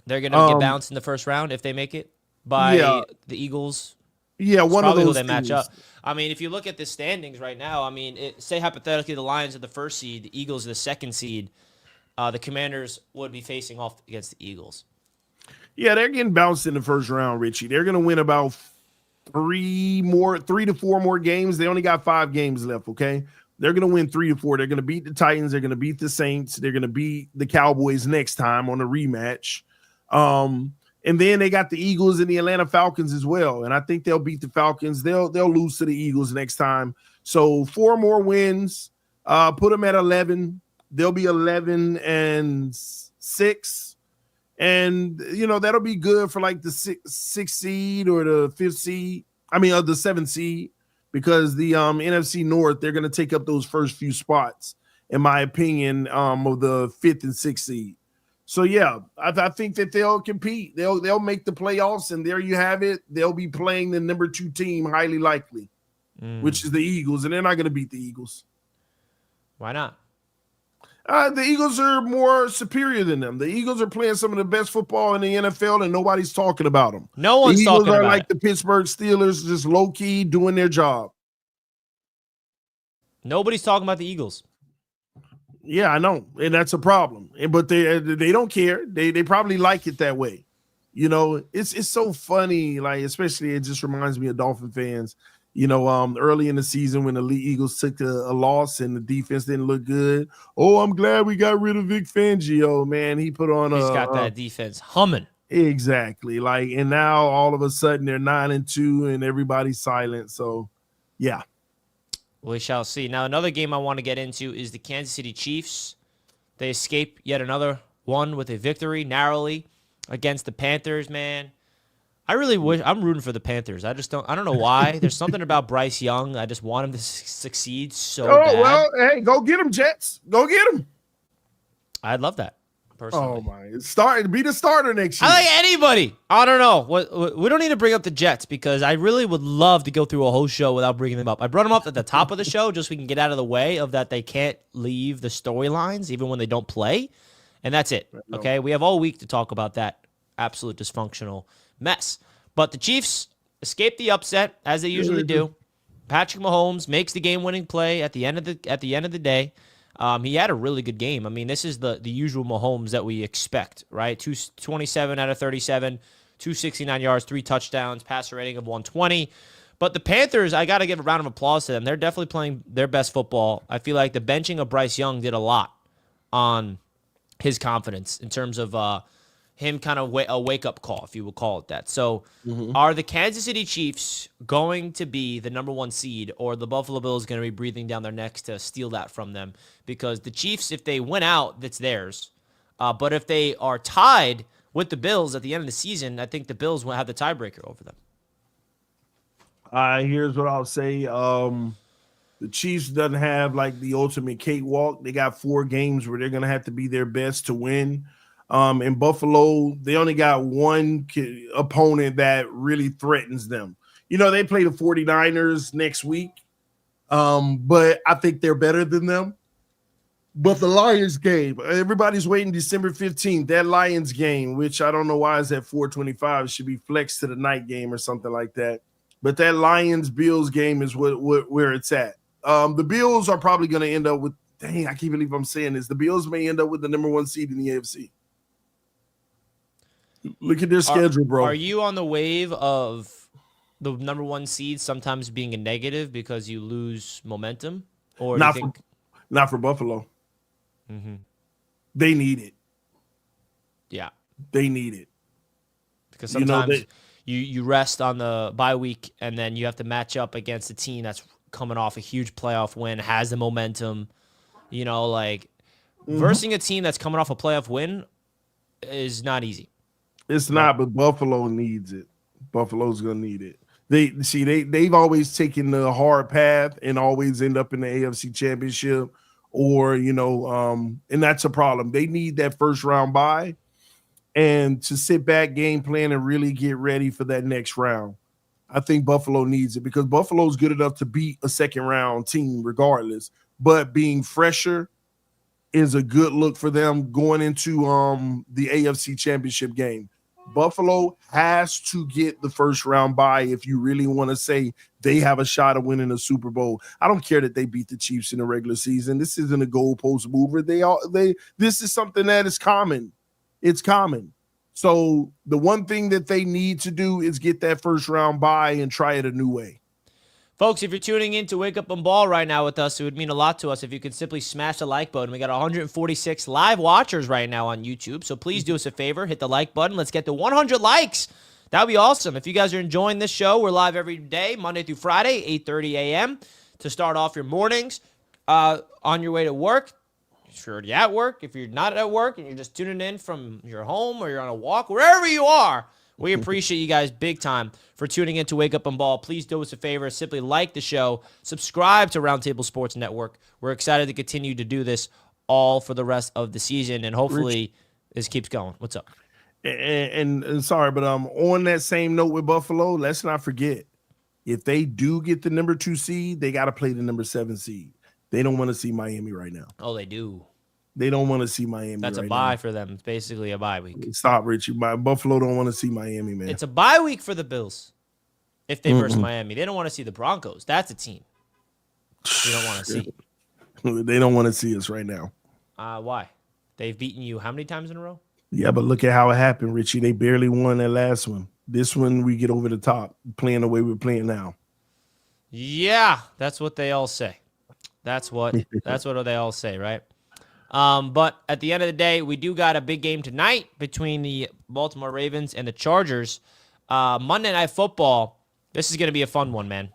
They're going to get bounced in the first round if they make it by the Eagles. Yeah, one of those who they match up. I mean, if you look at the standings right now, I mean, say hypothetically the Lions are the first seed, the Eagles are the second seed. The Commanders would be facing off against the Eagles. Yeah, they're getting bounced in the first round, Richie. They're going to win about 3 to 4 more games. They only got 5 games left, okay? They're going to win 3 to 4. They're going to beat the Titans. They're going to beat the Saints. They're going to beat the Cowboys next time on a rematch. And then they got the Eagles and the Atlanta Falcons as well. And I think they'll beat the Falcons. They'll lose to the Eagles next time. So 4 more wins. Put them at 11. They'll be 11-6. And, that'll be good for like the 6th seed or the 5th seed. I mean, the 7th seed, because the NFC North, they're going to take up those first few spots, in my opinion, of the 5th and 6th seed. So, yeah, I think that they'll compete. They'll make the playoffs, and there you have it. They'll be playing the number 2 team, highly likely, which is the Eagles, and they're not going to beat the Eagles. Why not? The Eagles are more superior than them. The Eagles are playing some of the best football in the NFL, and nobody's talking about them. No one's talking about it. The Eagles are like the Pittsburgh Steelers, just low-key doing their job. Nobody's talking about the Eagles. Yeah, I know, and that's a problem. But they don't care. They probably like it that way. It's so funny. Like, especially, it just reminds me of Dolphin fans. Early in the season when the Eagles took a loss and the defense didn't look good. Oh, I'm glad we got rid of Vic Fangio, man. He's got that defense humming. Exactly. And now all of a sudden they're 9-2 and everybody's silent. So, yeah. We shall see. Now, another game I want to get into is the Kansas City Chiefs. They escape yet another one with a victory narrowly against the Panthers, man. I really wish I'm rooting for the Panthers. I don't know why. There's something about Bryce Young. I just want him to succeed so bad. Well, hey, go get him, Jets. Go get him. I'd love that, personally. Oh my! Be the starter next year. I like anybody. I don't know. We don't need to bring up the Jets because I really would love to go through a whole show without bringing them up. I brought them up at the top of the show just so we can get out of the way of that they can't leave the storylines even when they don't play, and that's it. Okay, we have all week to talk about that absolute dysfunctional mess. But the Chiefs escape the upset as they usually do. Patrick Mahomes makes the game-winning play at the end of the day. He had a really good game. I mean, this is the usual Mahomes that we expect, right? 27 out of 37, 269 yards, 3 touchdowns, passer rating of 120. But the Panthers, I got to give a round of applause to them. They're definitely playing their best football. I feel like the benching of Bryce Young did a lot on his confidence in terms of him kind of a wake-up call, if you would call it that. So are the Kansas City Chiefs going to be the number 1 seed, or the Buffalo Bills going to be breathing down their necks to steal that from them? Because the Chiefs, if they win out, that's theirs. But if they are tied with the Bills at the end of the season, I think the Bills will have the tiebreaker over them. Here's what I'll say. The Chiefs doesn't have like the ultimate cakewalk. They got 4 games where they're going to have to be their best to win. In Buffalo, they only got one opponent that really threatens them. They play the 49ers next week, but I think they're better than them. But the Lions game, everybody's waiting December 15th. That Lions game, which I don't know why is at 4:25, should be flexed to the night game or something like that. But that Lions-Bills game is where it's at. The Bills are probably going to end up with – dang, I can't believe I'm saying this. The Bills may end up with the number 1 seed in the AFC. Look at their schedule, bro. Are you on the wave of the number 1 seed sometimes being a negative because you lose momentum? Or Not for Buffalo. Mm-hmm. They need it. Yeah. They need it. Because sometimes you rest on the bye week, and then you have to match up against a team that's coming off a huge playoff win, has the momentum. Versing a team that's coming off a playoff win is not easy. It's not, but Buffalo needs it. Buffalo's gonna need it. They've always taken the hard path and always end up in the AFC Championship, or and that's a problem. They need that first round bye and to sit back, game plan, and really get ready for that next round. I think Buffalo needs it because Buffalo's good enough to beat a second round team regardless, but being fresher is a good look for them going into the AFC Championship game. Buffalo has to get the first round bye if you really want to say they have a shot of winning a Super Bowl. I don't care that they beat the Chiefs in the regular season. This isn't a goalpost mover. This is something that is common. It's common. So the one thing that they need to do is get that first round bye and try it a new way. Folks, if you're tuning in to Wake Up and Ball right now with us, it would mean a lot to us if you could simply smash the like button. We got 146 live watchers right now on YouTube, so please do us a favor, hit the like button. Let's get to 100 likes. That would be awesome. If you guys are enjoying this show, we're live every day, Monday through Friday, 8:30 a.m. to start off your mornings on your way to work. If you're already at work, if you're not at work and you're just tuning in from your home or you're on a walk, wherever you are, we appreciate you guys big time for tuning in to Wake Up and Ball. Please do us a favor. Simply like the show. Subscribe to Roundtable Sports Network. We're excited to continue to do this all for the rest of the season, and hopefully this keeps going. What's up? And sorry, but on that same note with Buffalo, let's not forget, if they do get the number 2 seed, they got to play the number 7 seed. They don't want to see Miami right now. Oh, they do. They don't want to see Miami. That's right a bye now. for them. It's basically a bye week. Stop, Richie. Buffalo don't want to see Miami, man. It's a bye week for the Bills if they verse Miami. They don't want to see the Broncos. That's a team you don't want to see. They don't want to see us right now. Why? They've beaten you how many times in a row? Yeah, but look at how it happened, Richie. They barely won that last one. This one, we get over the top, playing the way we're playing now. Yeah, that's what they all say. That's what they all say, right? But at the end of the day, we do got a big game tonight between the Baltimore Ravens and the Chargers. Monday Night Football. This is going to be a fun one, man.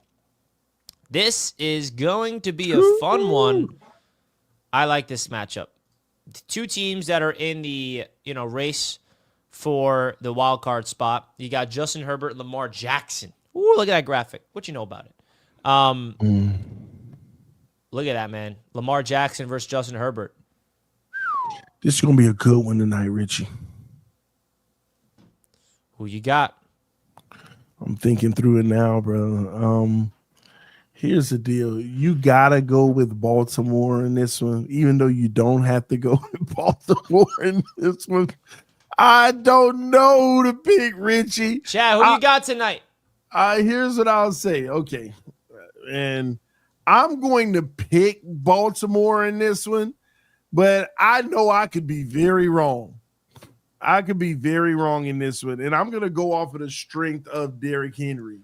This is going to be a fun one. I like this matchup. The two teams that are in the race for the wild card spot. You got Justin Herbert and Lamar Jackson. Ooh, look at that graphic. What you know about it? Look at that, man. Lamar Jackson versus Justin Herbert. This is going to be a good one tonight, Richie. Who you got? I'm thinking through it now, bro. Here's the deal. You got to go with Baltimore in this one, even though you don't have to go with Baltimore in this one. I don't know who to pick, Richie. Chad, who you got tonight? Here's what I'll say. Okay. And I'm going to pick Baltimore in this one, but I know I could be very wrong. I could be very wrong in this one, and I'm going to go off of the strength of Derrick Henry.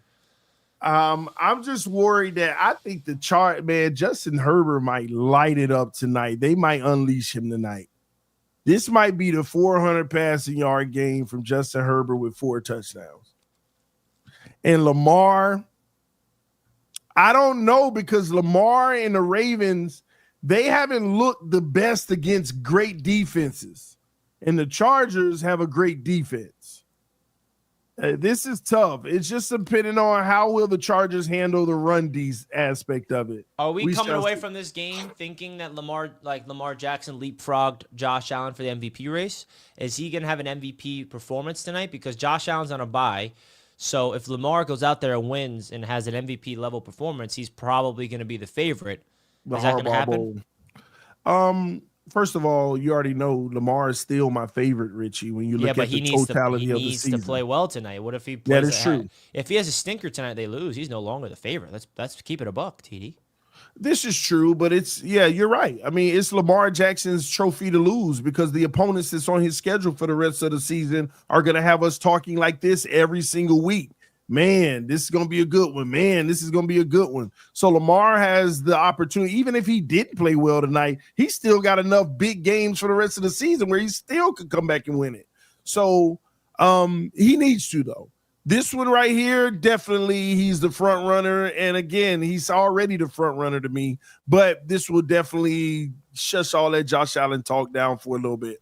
I'm just worried that I think Justin Herbert might light it up tonight. They might unleash him tonight. This might be the 400 passing yard game from Justin Herbert with 4 touchdowns. And Lamar, I don't know, because Lamar and the Ravens, they haven't looked the best against great defenses. And the Chargers have a great defense. This is tough. It's just depending on how will the Chargers handle the run aspect of it. Are we coming away from this game thinking that Lamar Jackson leapfrogged Josh Allen for the MVP race? Is he going to have an MVP performance tonight? Because Josh Allen's on a bye. So if Lamar goes out there and wins and has an MVP level performance, he's probably going to be the favorite. Is that going to happen? First of all, you already know Lamar is still my favorite, Richie. When you look at the totality of the season, he needs to play well tonight. What if he plays? That is true. If he has a stinker tonight, they lose. He's no longer the favorite. Let's keep it a buck, TD. This is true, but you're right. I mean, it's Lamar Jackson's trophy to lose, because the opponents that's on his schedule for the rest of the season are going to have us talking like this every single week. man, this is going to be a good one. Man, this is going to be a good one. So Lamar has the opportunity, even if he didn't play well tonight, he still got enough big games for the rest of the season where he still could come back and win it. So he needs to, though. This one right here, definitely he's the front runner. And again, he's already the front runner to me, but this will definitely shush all that Josh Allen talk down for a little bit.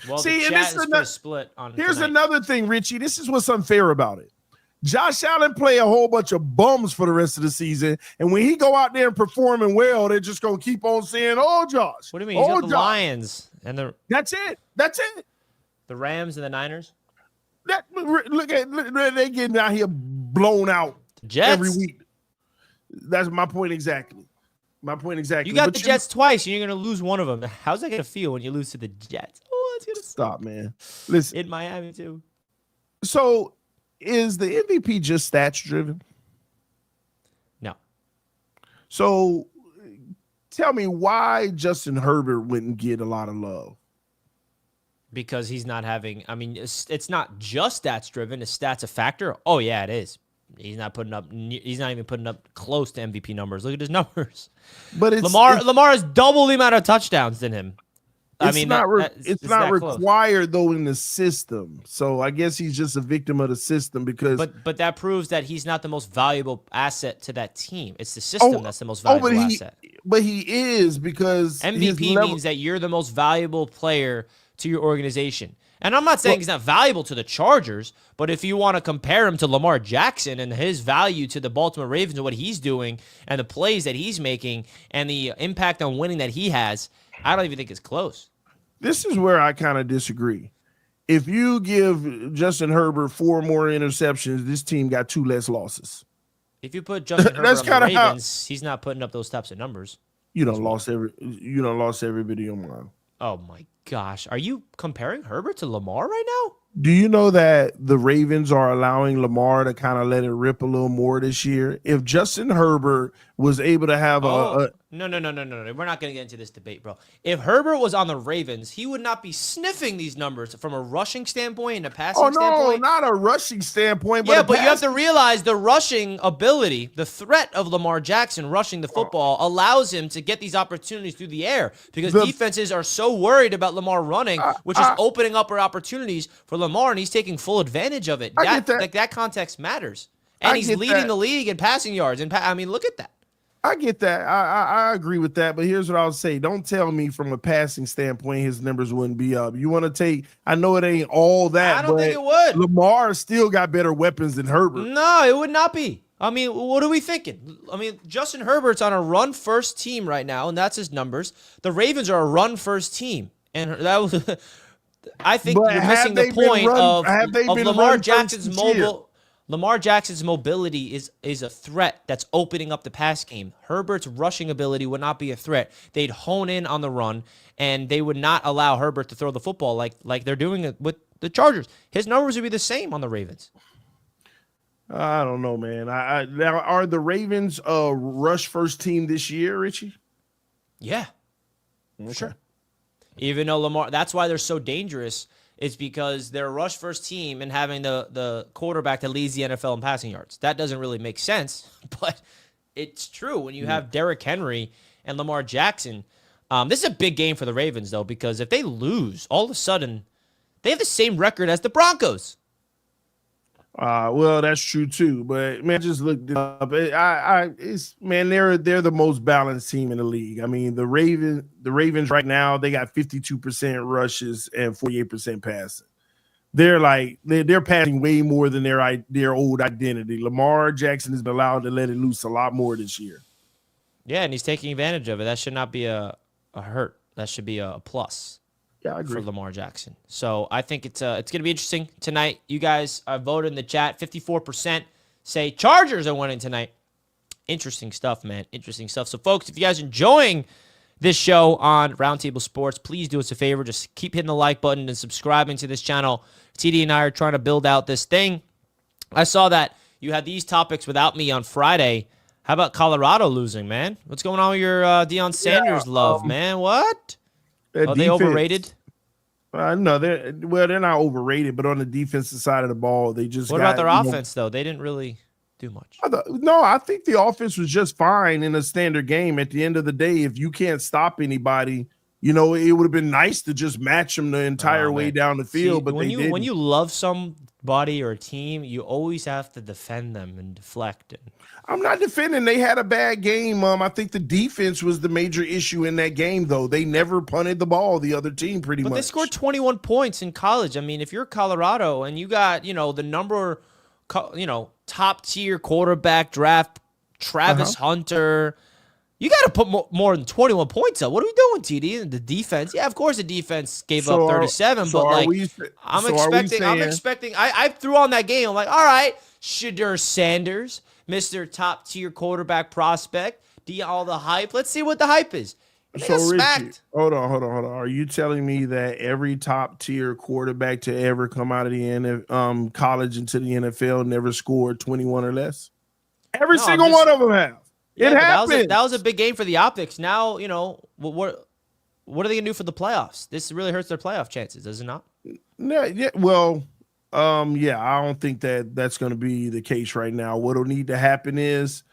Well, see, the chat is pretty split on here's tonight. Another thing, Richie. This is what's unfair about it. Josh Allen play a whole bunch of bums for the rest of the season, and when he go out there and performing well, they're just going to keep on saying, oh, Josh. What do you mean? He's got the Josh. Lions and the – That's it. The Rams and the Niners? Look, they getting out here blown out every week. That's my point exactly. You got the Jets twice, and you're going to lose one of them. How's that going to feel when you lose to the Jets? Oh, that's going to stop, man. Listen, in Miami too. So, is the MVP just stats driven? No. So, tell me why Justin Herbert wouldn't get a lot of love. Because he's not having, I mean, it's not just stats driven. Is stats a factor? Oh, yeah, it is. He's not even putting up close to MVP numbers. Look at his numbers. But Lamar has double the amount of touchdowns than him. It's not required though in the system. So I guess he's just a victim of the system because. But that proves that he's not the most valuable asset to that team. It's the system that's the most valuable asset. But he is because MVP means that you're the most valuable player to your organization. And I'm not saying he's not valuable to the Chargers, but if you want to compare him to Lamar Jackson and his value to the Baltimore Ravens and what he's doing and the plays that he's making and the impact on winning that he has, I don't even think it's close. This is where I kind of disagree. If you give Justin Herbert 4 more interceptions, this team got 2 less losses. If you put Justin Herbert on the Ravens, he's not putting up those types of numbers. You done lost every video mine. Oh my gosh. Are you comparing Herbert to Lamar right now? Do you know that the Ravens are allowing Lamar to kind of let it rip a little more this year? If Justin Herbert was able to have No. We're not going to get into this debate, bro. If Herbert was on the Ravens, he would not be sniffing these numbers from a rushing standpoint and a passing standpoint. Oh, no, not a rushing standpoint. But you have to realize the rushing ability, the threat of Lamar Jackson rushing the football allows him to get these opportunities through the air because defenses are so worried about Lamar running, which is opening up opportunities for Lamar, and he's taking full advantage of it. That context matters. And he's leading the league in passing yards. I mean, look at that. I get that. I agree with that. But here's what I'll say. Don't tell me from a passing standpoint his numbers wouldn't be up. You want to take – I know it ain't all that. I don't think it would. Lamar still got better weapons than Herbert. No, it would not be. I mean, what are we thinking? I mean, Justin Herbert's on a run-first team right now, and that's his numbers. The Ravens are a run-first team. And that was – I think you're missing the point of Lamar Jackson's mobile – Lamar Jackson's mobility is a threat that's opening up the pass game. Herbert's rushing ability would not be a threat. They'd hone in on the run, and they would not allow Herbert to throw the football like they're doing it with the Chargers. His numbers would be the same on the Ravens. I don't know, man. Now, are the Ravens a rush first team this year, Richie? Yeah, sure. Even though Lamar, that's why they're so dangerous. It's because they're a rush first team and having the quarterback that leads the NFL in passing yards. That doesn't really make sense, but it's true when you have Derrick Henry and Lamar Jackson. This is a big game for the Ravens, though, because if they lose, all of a sudden, they have the same record as the Broncos. Well, that's true too. But man, just looked it up. They're the most balanced team in the league. I mean, the Ravens right now, they got 52% rushes and 48% passing. They're passing way more than their old identity. Lamar Jackson has been allowed to let it loose a lot more this year. Yeah, and he's taking advantage of it. That should not be a hurt. That should be a plus. Yeah, I agree. For Lamar Jackson. So I think it's going to be interesting tonight. You guys voted in the chat. 54% say Chargers are winning tonight. Interesting stuff, man. Interesting stuff. So, folks, if you guys are enjoying this show on Roundtable Sports, please do us a favor. Just keep hitting the like button and subscribing to this channel. TD and I are trying to build out this thing. I saw that you had these topics without me on Friday. How about Colorado losing, man? What's going on with your Deion Sanders love, man? What? Are they overrated? No, they're not overrated, but on the defensive side of the ball, they just What about their offense though? They didn't really do much. No, I think the offense was just fine in a standard game. At the end of the day, if you can't stop anybody, it would have been nice to just match them the entire way down the field. See, but when when you love somebody or a team, you always have to defend them and deflect. I'm not defending. They had a bad game. I think the defense was the major issue in that game, though. They never punted the ball, the other team, pretty much. But they scored 21 points in college. I mean, if you're Colorado and you got, the top tier quarterback draft, Travis Hunter, you got to put more than 21 points up. What are we doing, TD? The defense? Yeah, of course the defense gave up 37, but I'm expecting. I threw on that game. I'm like, all right, Shedeur Sanders, Mr. Top tier quarterback prospect. All the hype. Let's see what the hype is. So Richie, hold on. Are you telling me that every top tier quarterback to ever come out of the college into the NFL never scored 21 or less? Every single one of them have. Yeah, it happened. That was a big game for the optics. Now, what are they gonna do for the playoffs? This really hurts their playoff chances, does it not? No, yeah. Well, I don't think that's going to be the case right now. What'll need to happen is,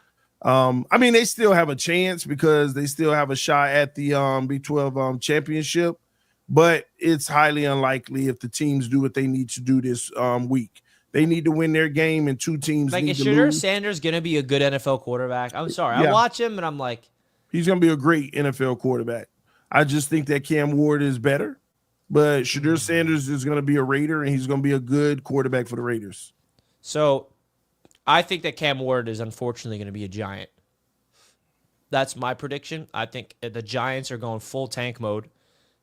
they still have a chance because they still have a shot at the Big 12 championship, but it's highly unlikely if the teams do what they need to do this week. They need to win their game, and two teams need to lose. Like, is Sanders going to be a good NFL quarterback? I'm sorry. I watch him, and I'm like... He's going to be a great NFL quarterback. I just think that Cam Ward is better, but Shedeur Sanders is going to be a Raider, and he's going to be a good quarterback for the Raiders. So, I think that Cam Ward is unfortunately going to be a Giant. That's my prediction. I think the Giants are going full tank mode.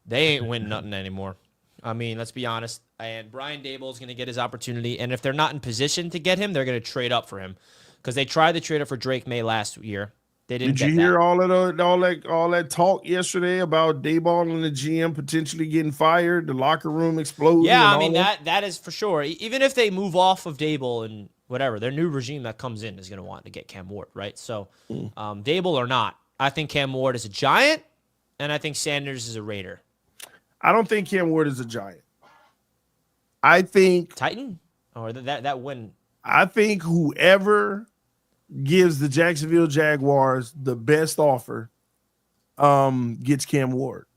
They ain't winning nothing anymore. I mean, let's be honest. And Brian Dable is going to get his opportunity. And if they're not in position to get him, they're going to trade up for him. Because they tried to trade up for Drake May last year. They didn't. Did you hear all that talk yesterday about Dayball and the GM potentially getting fired? The locker room exploding. Yeah, I mean that is for sure. Even if they move off of Dayball and whatever, their new regime that comes in is going to want to get Cam Ward, right? So, Dayball or not, I think Cam Ward is a Giant, and I think Sanders is a Raider. I don't think Cam Ward is a Giant. I think Titan or that win. I think whoever gives the Jacksonville Jaguars the best offer gets Cam Ward.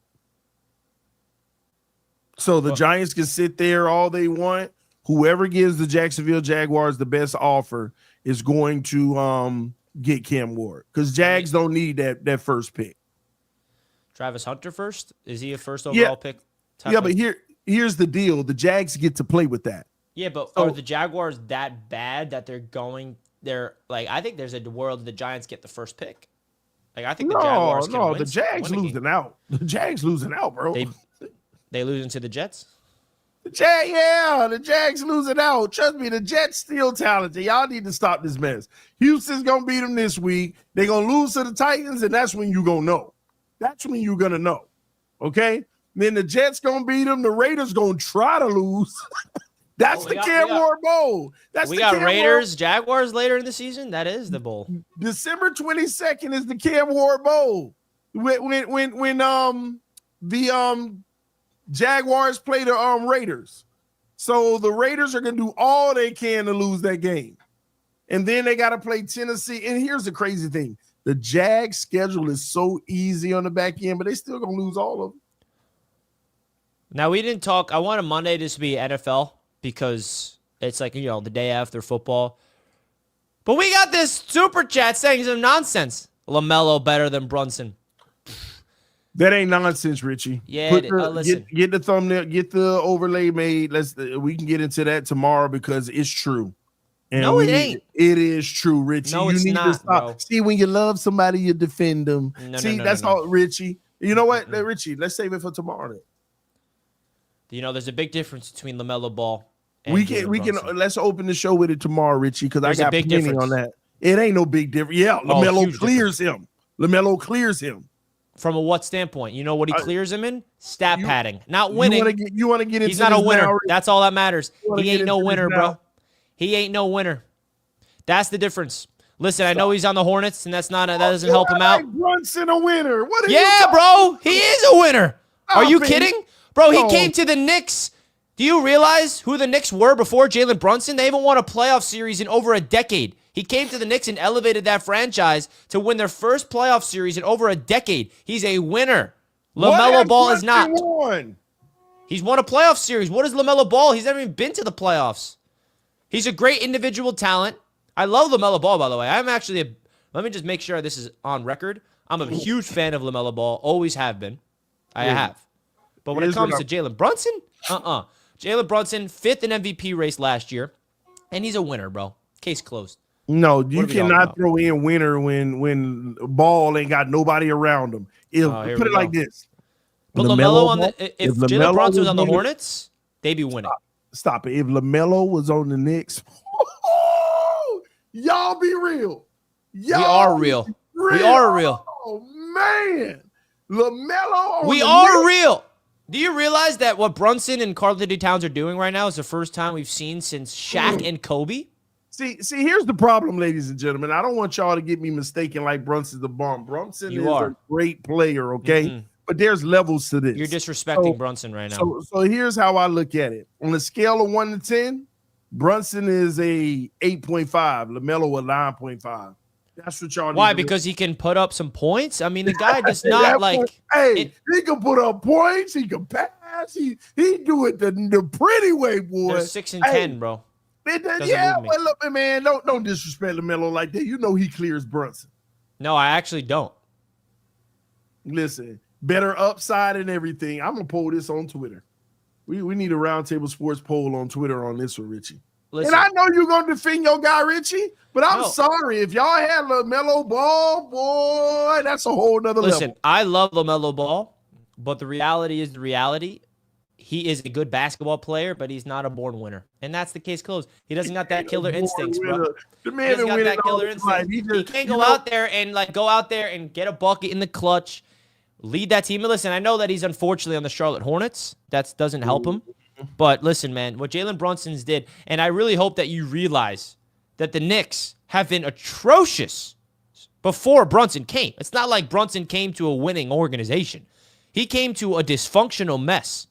So the Giants can sit there all they want. Whoever gives the Jacksonville Jaguars the best offer is going to get Cam Ward because Jags don't need that first pick. Travis Hunter first? Is he a first overall pick? Yeah, but here's the deal. The Jags get to play with that. Yeah, but are the Jaguars that bad that they're like, I think there's a world the Giants get the first pick. Like, I think the Jaguars can win. The Jags losing out. The Jags losing out, bro. They losing to the Jets? The Jags losing out. Trust me, the Jets still talented. Y'all need to stop this mess. Houston's going to beat them this week. They're going to lose to the Titans, and that's when you're going to know. That's when you're going to know. Okay? Then the Jets going to beat them. The Raiders going to try to lose. That's the Cam Ward Bowl. We got Raiders, Jaguars later in the season. That is the bowl. December 22nd is the Cam Ward Bowl. When the Jaguars play the Raiders. So the Raiders are going to do all they can to lose that game. And then they got to play Tennessee. And here's the crazy thing. The Jags schedule is so easy on the back end, but they still going to lose all of them. Now, we didn't talk. I wanted Monday just to be NFL because it's like, the day after football. But we got this super chat saying some nonsense. Lamelo better than Brunson. That ain't nonsense, Richie. Yeah, listen. Get the thumbnail, get the overlay made. We can get into that tomorrow because it's true. And no, it ain't. It is true, Richie. No, it's not, to stop. Bro. See, when you love somebody, you defend them. That's all, Richie. You know what, Richie? Let's save it for tomorrow. Then. There's a big difference between LaMelo Ball. And we can. Let's open the show with it tomorrow, Richie, because I got plenty on that. It ain't no big difference. Yeah, LaMelo clears him. LaMelo clears him. From a what standpoint? You know what he clears him in? Stat padding, not winning. You want to get into? He's not a winner. That's all that matters. He ain't no winner, bro. He ain't no winner. That's the difference. Listen, I know he's on the Hornets, and that doesn't help him out. Brunson a winner. What? Bro, he is a winner. Are you kidding? Bro, he came to the Knicks. Do you realize who the Knicks were before Jalen Brunson? They haven't won a playoff series in over a decade. He came to the Knicks and elevated that franchise to win their first playoff series in over a decade. He's a winner. LaMelo Ball is not. He's won a playoff series. What is LaMelo Ball? He's never even been to the playoffs. He's a great individual talent. I love LaMelo Ball, by the way. I'm actually let me just make sure this is on record. I'm a huge fan of LaMelo Ball. Always have been. I have. But when it comes to Jalen Brunson, Jalen Brunson, 5th in MVP race last year, and he's a winner, bro. Case closed. No, you cannot throw in winner when Ball ain't got nobody around him. Put it like this. But LaMelo if Jalen Brunson was on the Hornets, they'd be winning. Stop it. If LaMelo was on the Knicks, y'all be real. We are real. We are real. Oh, man. LaMelo on We are real. Do you realize that what Brunson and Karl-Anthony Towns are doing right now is the first time we've seen since Shaq and Kobe? See, here's the problem, ladies and gentlemen. I don't want y'all to get me mistaken like Brunson's the bomb. Brunson is a great player, okay? Mm-hmm. But there's levels to this. You're disrespecting Brunson right now. So here's how I look at it. On a scale of 1 to 10, Brunson is a 8.5. LaMelo a 9.5. That's what y'all need. Why? Because he can put up some points? I mean, the guy does not he can put up points. He can pass. He do it the pretty way, boy. They're 6 and 10, bro. Well, look, man, don't disrespect LaMelo like that. You know he clears Brunson. No, I actually don't. Listen, better upside and everything. I'm gonna poll this on Twitter. We need a Roundtable Sports poll on Twitter on this one, Richie. Listen, and I know you're gonna defend your guy Richie, but I'm sorry if y'all had LaMelo Ball, boy, that's a whole nother level. Listen, I love LaMelo Ball, but the reality is the reality. He is a good basketball player, but he's not a born winner. And that's the case closed. He doesn't got that killer instincts, bro. The man doesn't got that killer instinct. He can't go out there and get a bucket in the clutch, lead that team. And listen, I know that he's unfortunately on the Charlotte Hornets. That doesn't help him. But listen, man, what Jalen Brunson's did, and I really hope that you realize that the Knicks have been atrocious before Brunson came. It's not like Brunson came to a winning organization. He came to a dysfunctional mess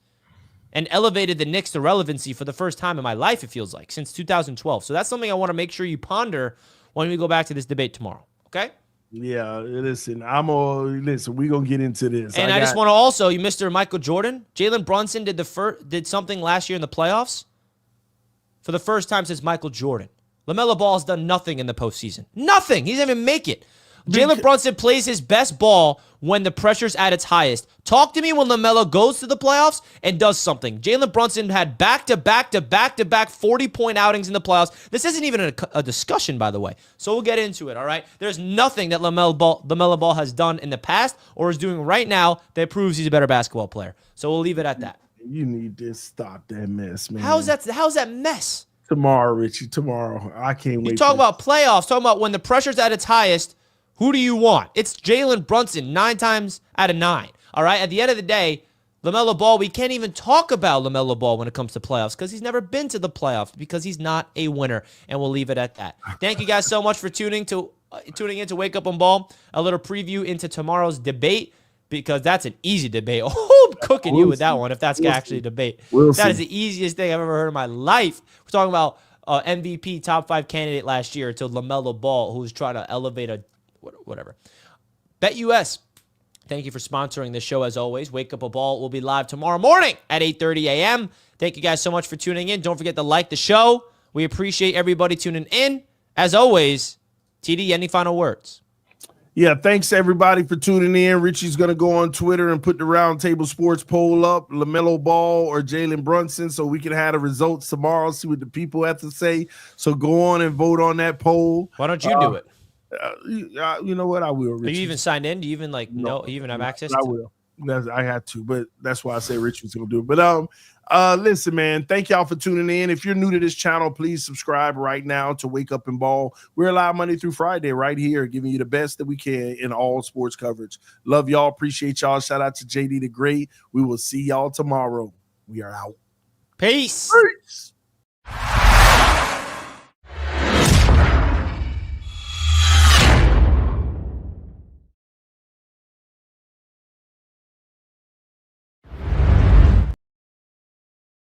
and elevated the Knicks to relevancy for the first time in my life, it feels like, since 2012. So that's something I want to make sure you ponder when we go back to this debate tomorrow, okay? Yeah, listen, we're going to get into this. And I just want to also, Mr. Michael Jordan, Jalen Brunson did something last year in the playoffs for the first time since Michael Jordan. LaMelo Ball has done nothing in the postseason. Nothing. He doesn't even make it. Jalen Brunson plays his best ball when the pressure's at its highest. Talk to me when LaMelo goes to the playoffs and does something. Jalen Brunson had back-to-back 40-point outings in the playoffs. This isn't even a discussion, by the way. So we'll get into it, all right? There's nothing that LaMelo Ball has done in the past or is doing right now that proves he's a better basketball player. So we'll leave it at that. You need to stop that mess, man. How's that mess? Tomorrow, Richie, tomorrow. I can't wait. You talk about playoffs, talking about when the pressure's at its highest. Who do you want? It's Jalen Brunson 9 times out of 9. All right? At the end of the day, LaMelo Ball, we can't even talk about LaMelo Ball when it comes to playoffs because he's never been to the playoffs because he's not a winner, and we'll leave it at that. Thank you guys so much for tuning in to Wake Up on Ball, a little preview into tomorrow's debate because that's an easy debate. Oh, I'm cooking you with that one if that's actually a debate. That is the easiest thing I've ever heard in my life. We're talking about MVP top 5 candidate last year to LaMelo Ball, who's trying to elevate whatever. BetUS, thank you for sponsoring this show as always. Wake Up a Ball will be live tomorrow morning at 8:30 a.m. Thank you guys so much for tuning in. Don't forget to like the show. We appreciate everybody tuning in. As always, TD, any final words? Yeah, thanks everybody for tuning in. Richie's going to go on Twitter and put the Roundtable Sports poll up, LaMelo Ball or Jalen Brunson, so we can have the results tomorrow, see what the people have to say. So go on and vote on that poll. Why don't you do it? You know what? I will. Richie. Are you even signed in? Do you even know? You even have access? I will. I had to, but that's why I say Rich was gonna do it. But listen, man, thank y'all for tuning in. If you're new to this channel, please subscribe right now to Wake Up and Ball. We're live Monday through Friday right here, giving you the best that we can in all sports coverage. Love y'all, appreciate y'all. Shout out to JD the Great. We will see y'all tomorrow. We are out. Peace. Peace.